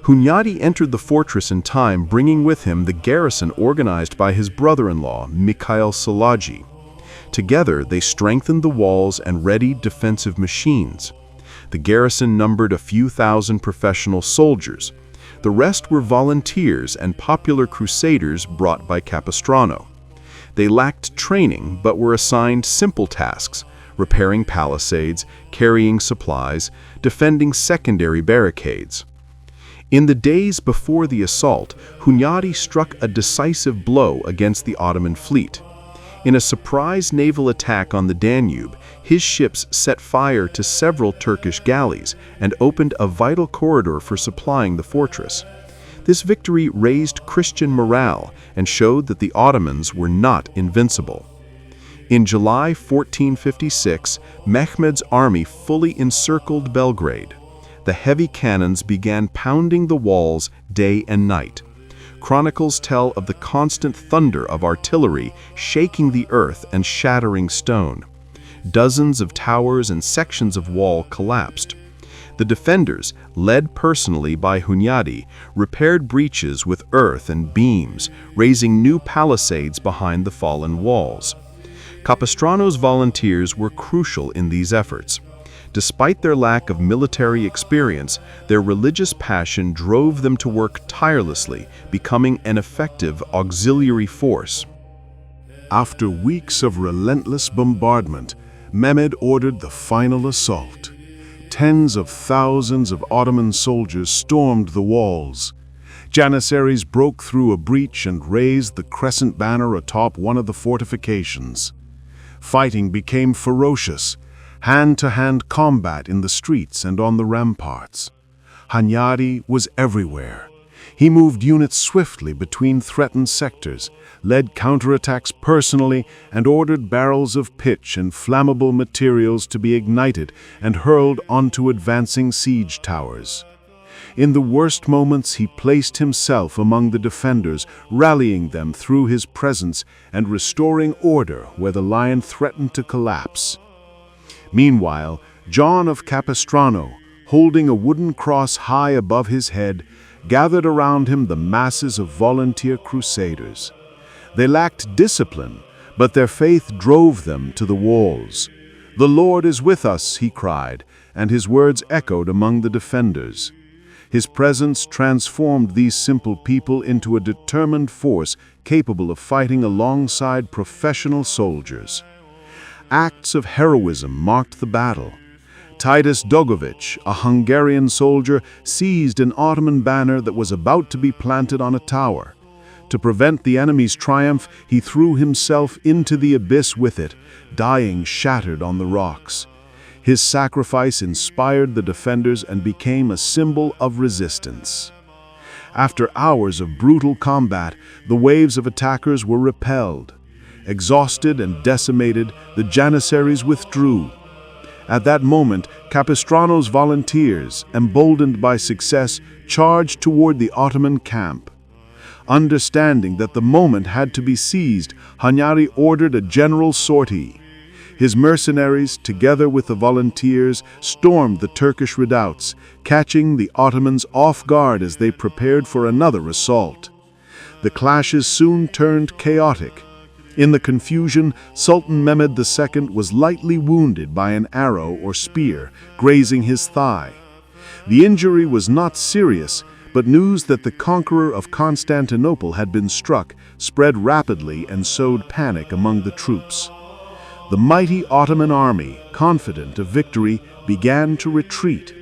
Speaker 3: Hunyadi entered the fortress in time, bringing with him the garrison organized by his brother-in-law, Mikhail Szilágyi. Together, they strengthened the walls and readied defensive machines. The garrison numbered a few thousand professional soldiers. The rest were volunteers and popular crusaders brought by Capistrano. They lacked training but were assigned simple tasks: repairing palisades, carrying supplies, defending secondary barricades. In the days before the assault, Hunyadi struck a decisive blow against the Ottoman fleet. In a surprise naval attack on the Danube, his ships set fire to several Turkish galleys and opened a vital corridor for supplying the fortress. This victory raised Christian morale and showed that the Ottomans were not invincible. In July 1456, Mehmed's army fully encircled Belgrade. The heavy cannons began pounding the walls day and night. Chronicles tell of the constant thunder of artillery shaking the earth and shattering stone. Dozens of towers and sections of wall collapsed. The defenders, led personally by Hunyadi, repaired breaches with earth and beams, raising new palisades behind the fallen walls. Capistrano's volunteers were crucial in these efforts. Despite their lack of military experience, their religious passion drove them to work tirelessly, becoming an effective auxiliary force.
Speaker 2: After weeks of relentless bombardment, Mehmed ordered the final assault. Tens of thousands of Ottoman soldiers stormed the walls. Janissaries broke through a breach and raised the crescent banner atop one of the fortifications. Fighting became ferocious. Hand-to-hand combat in the streets and on the ramparts. Hunyadi was everywhere. He moved units swiftly between threatened sectors, led counterattacks personally, and ordered barrels of pitch and flammable materials to be ignited and hurled onto advancing siege towers. In the worst moments, he placed himself among the defenders, rallying them through his presence and restoring order where the line threatened to collapse. Meanwhile, John of Capistrano, holding a wooden cross high above his head, gathered around him the masses of volunteer crusaders. They lacked discipline, but their faith drove them to the walls. "The Lord is with us," he cried, and his words echoed among the defenders. His presence transformed these simple people into a determined force capable of fighting alongside professional soldiers. Acts of heroism marked the battle. Titus Dogovic, a Hungarian soldier, seized an Ottoman banner that was about to be planted on a tower. To prevent the enemy's triumph, he threw himself into the abyss with it, dying shattered on the rocks. His sacrifice inspired the defenders and became a symbol of resistance. After hours of brutal combat, the waves of attackers were repelled. Exhausted and decimated, the Janissaries withdrew. At that moment, Capistrano's volunteers, emboldened by success, charged toward the Ottoman camp. Understanding that the moment had to be seized, Hunyadi ordered a general sortie. His mercenaries, together with the volunteers, stormed the Turkish redoubts, catching the Ottomans off guard as they prepared for another assault. The clashes soon turned chaotic. In the confusion, Sultan Mehmed II was lightly wounded by an arrow or spear, grazing his thigh. The injury was not serious, but news that the conqueror of Constantinople had been struck spread rapidly and sowed panic among the troops. The mighty Ottoman army, confident of victory, began to retreat.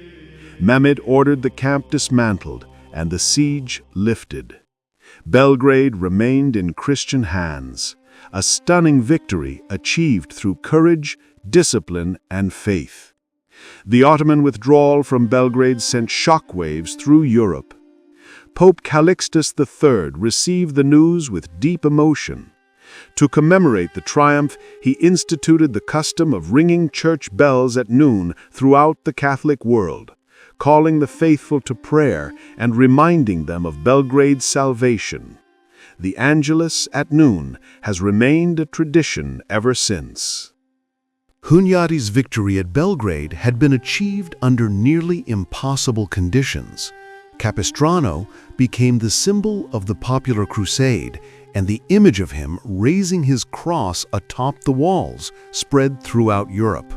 Speaker 2: Mehmed ordered the camp dismantled, and the siege lifted. Belgrade remained in Christian hands, a stunning victory achieved through courage, discipline, and faith. The Ottoman withdrawal from Belgrade sent shockwaves through Europe. Pope Calixtus III received the news with deep emotion. To commemorate the triumph, he instituted the custom of ringing church bells at noon throughout the Catholic world, calling the faithful to prayer and reminding them of Belgrade's salvation. The Angelus at noon has remained a tradition ever since.
Speaker 1: Hunyadi's victory at Belgrade had been achieved under nearly impossible conditions. Capistrano became the symbol of the popular crusade, and the image of him raising his cross atop the walls spread throughout Europe.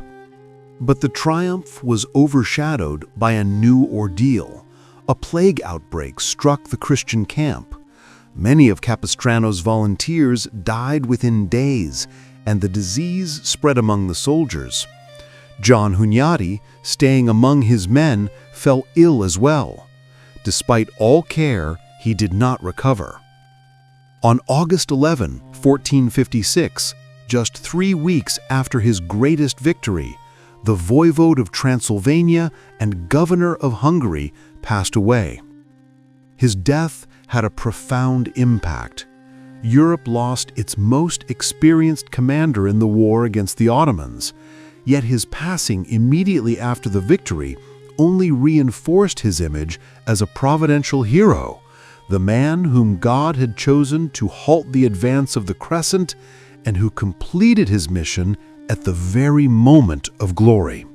Speaker 1: But the triumph was overshadowed by a new ordeal. A plague outbreak struck the Christian camp. Many of Capistrano's volunteers died within days, and the disease spread among the soldiers. John Hunyadi, staying among his men, fell ill as well. Despite all care, he did not recover. On August 11, 1456, just 3 weeks after his greatest victory, the voivode of Transylvania and governor of Hungary passed away. His death had a profound impact. Europe lost its most experienced commander in the war against the Ottomans, yet his passing immediately after the victory only reinforced his image as a providential hero, the man whom God had chosen to halt the advance of the Crescent and who completed his mission at the very moment of glory.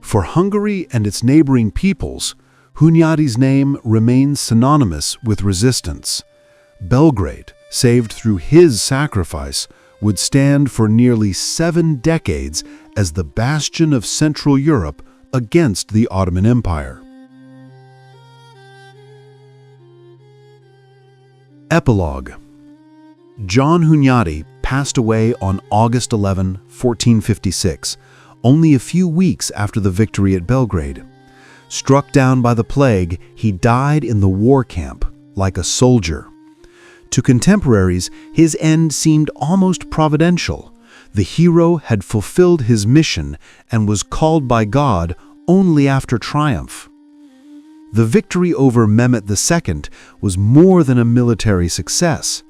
Speaker 1: For Hungary and its neighboring peoples, Hunyadi's name remains synonymous with resistance. Belgrade, saved through his sacrifice, would stand for nearly 7 decades as the bastion of Central Europe against the Ottoman Empire. Epilogue. John Hunyadi passed away on August 11, 1456, only a few weeks after the victory at Belgrade. Struck down by the plague, he died in the war camp, like a soldier. To contemporaries, his end seemed almost providential. The hero had fulfilled his mission and was called by God only after triumph. The victory over Mehmed II was more than a military success.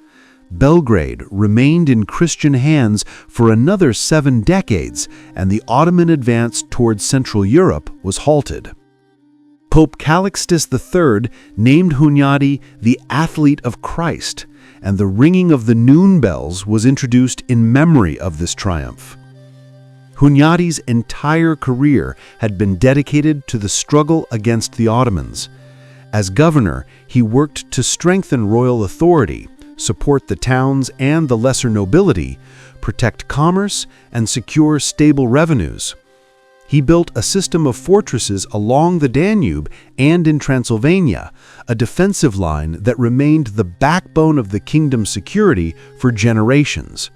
Speaker 1: Belgrade remained in Christian hands for another 7 decades, and the Ottoman advance towards Central Europe was halted. Pope Calixtus III named Hunyadi the Athlete of Christ, and the ringing of the noon bells was introduced in memory of this triumph. Hunyadi's entire career had been dedicated to the struggle against the Ottomans. As governor, he worked to strengthen royal authority, support the towns and the lesser nobility, protect commerce, and secure stable revenues. He built a system of fortresses along the Danube and in Transylvania, a defensive line that remained the backbone of the kingdom's security for generations.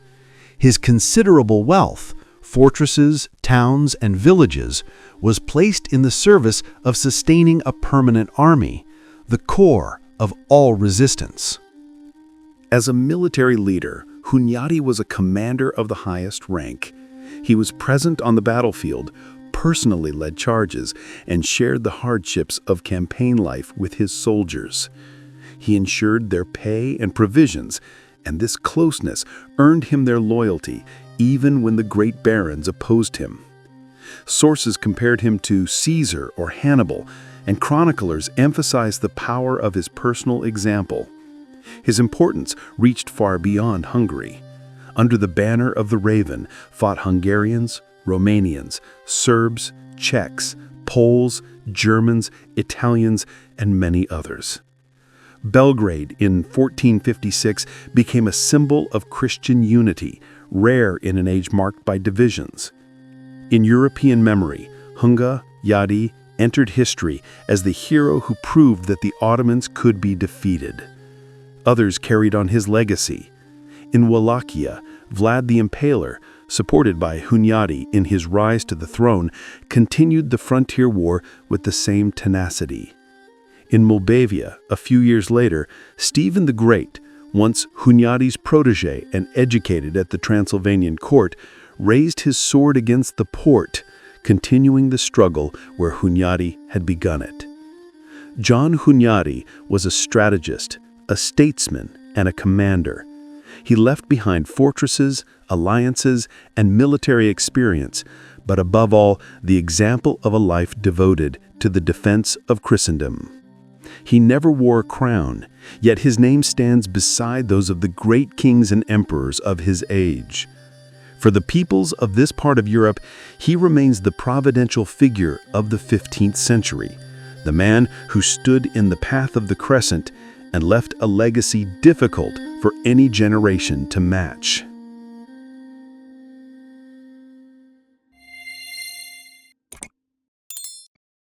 Speaker 1: His considerable wealth, fortresses, towns, and villages, was placed in the service of sustaining a permanent army, the core of all resistance.
Speaker 3: As a military leader, Hunyadi was a commander of the highest rank. He was present on the battlefield, personally led charges, and shared the hardships of campaign life with his soldiers. He ensured their pay and provisions, and this closeness earned him their loyalty, even when the great barons opposed him. Sources compared him to Caesar or Hannibal, and chroniclers emphasized the power of his personal example. His importance reached far beyond Hungary. Under the banner of the Raven fought Hungarians, Romanians, Serbs, Czechs, Poles, Germans, Italians, and many others. Belgrade in 1456 became a symbol of Christian unity, rare in an age marked by divisions. In European memory, Hunyadi entered history as the hero who proved that the Ottomans could be defeated. Others carried on his legacy. In Wallachia, Vlad the Impaler, supported by Hunyadi in his rise to the throne, continued the frontier war with the same tenacity. In Moldavia, a few years later, Stephen the Great, once Hunyadi's protege and educated at the Transylvanian court, raised his sword against the Porte, continuing the struggle where Hunyadi had begun it. John Hunyadi was a strategist, a statesman, and a commander. He left behind fortresses, alliances, and military experience, but above all, the example of a life devoted to the defense of Christendom. He never wore a crown, yet his name stands beside those of the great kings and emperors of his age. For the peoples of this part of Europe, he remains the providential figure of the 15th century, the man who stood in the path of the Crescent and left a legacy difficult for any generation to match.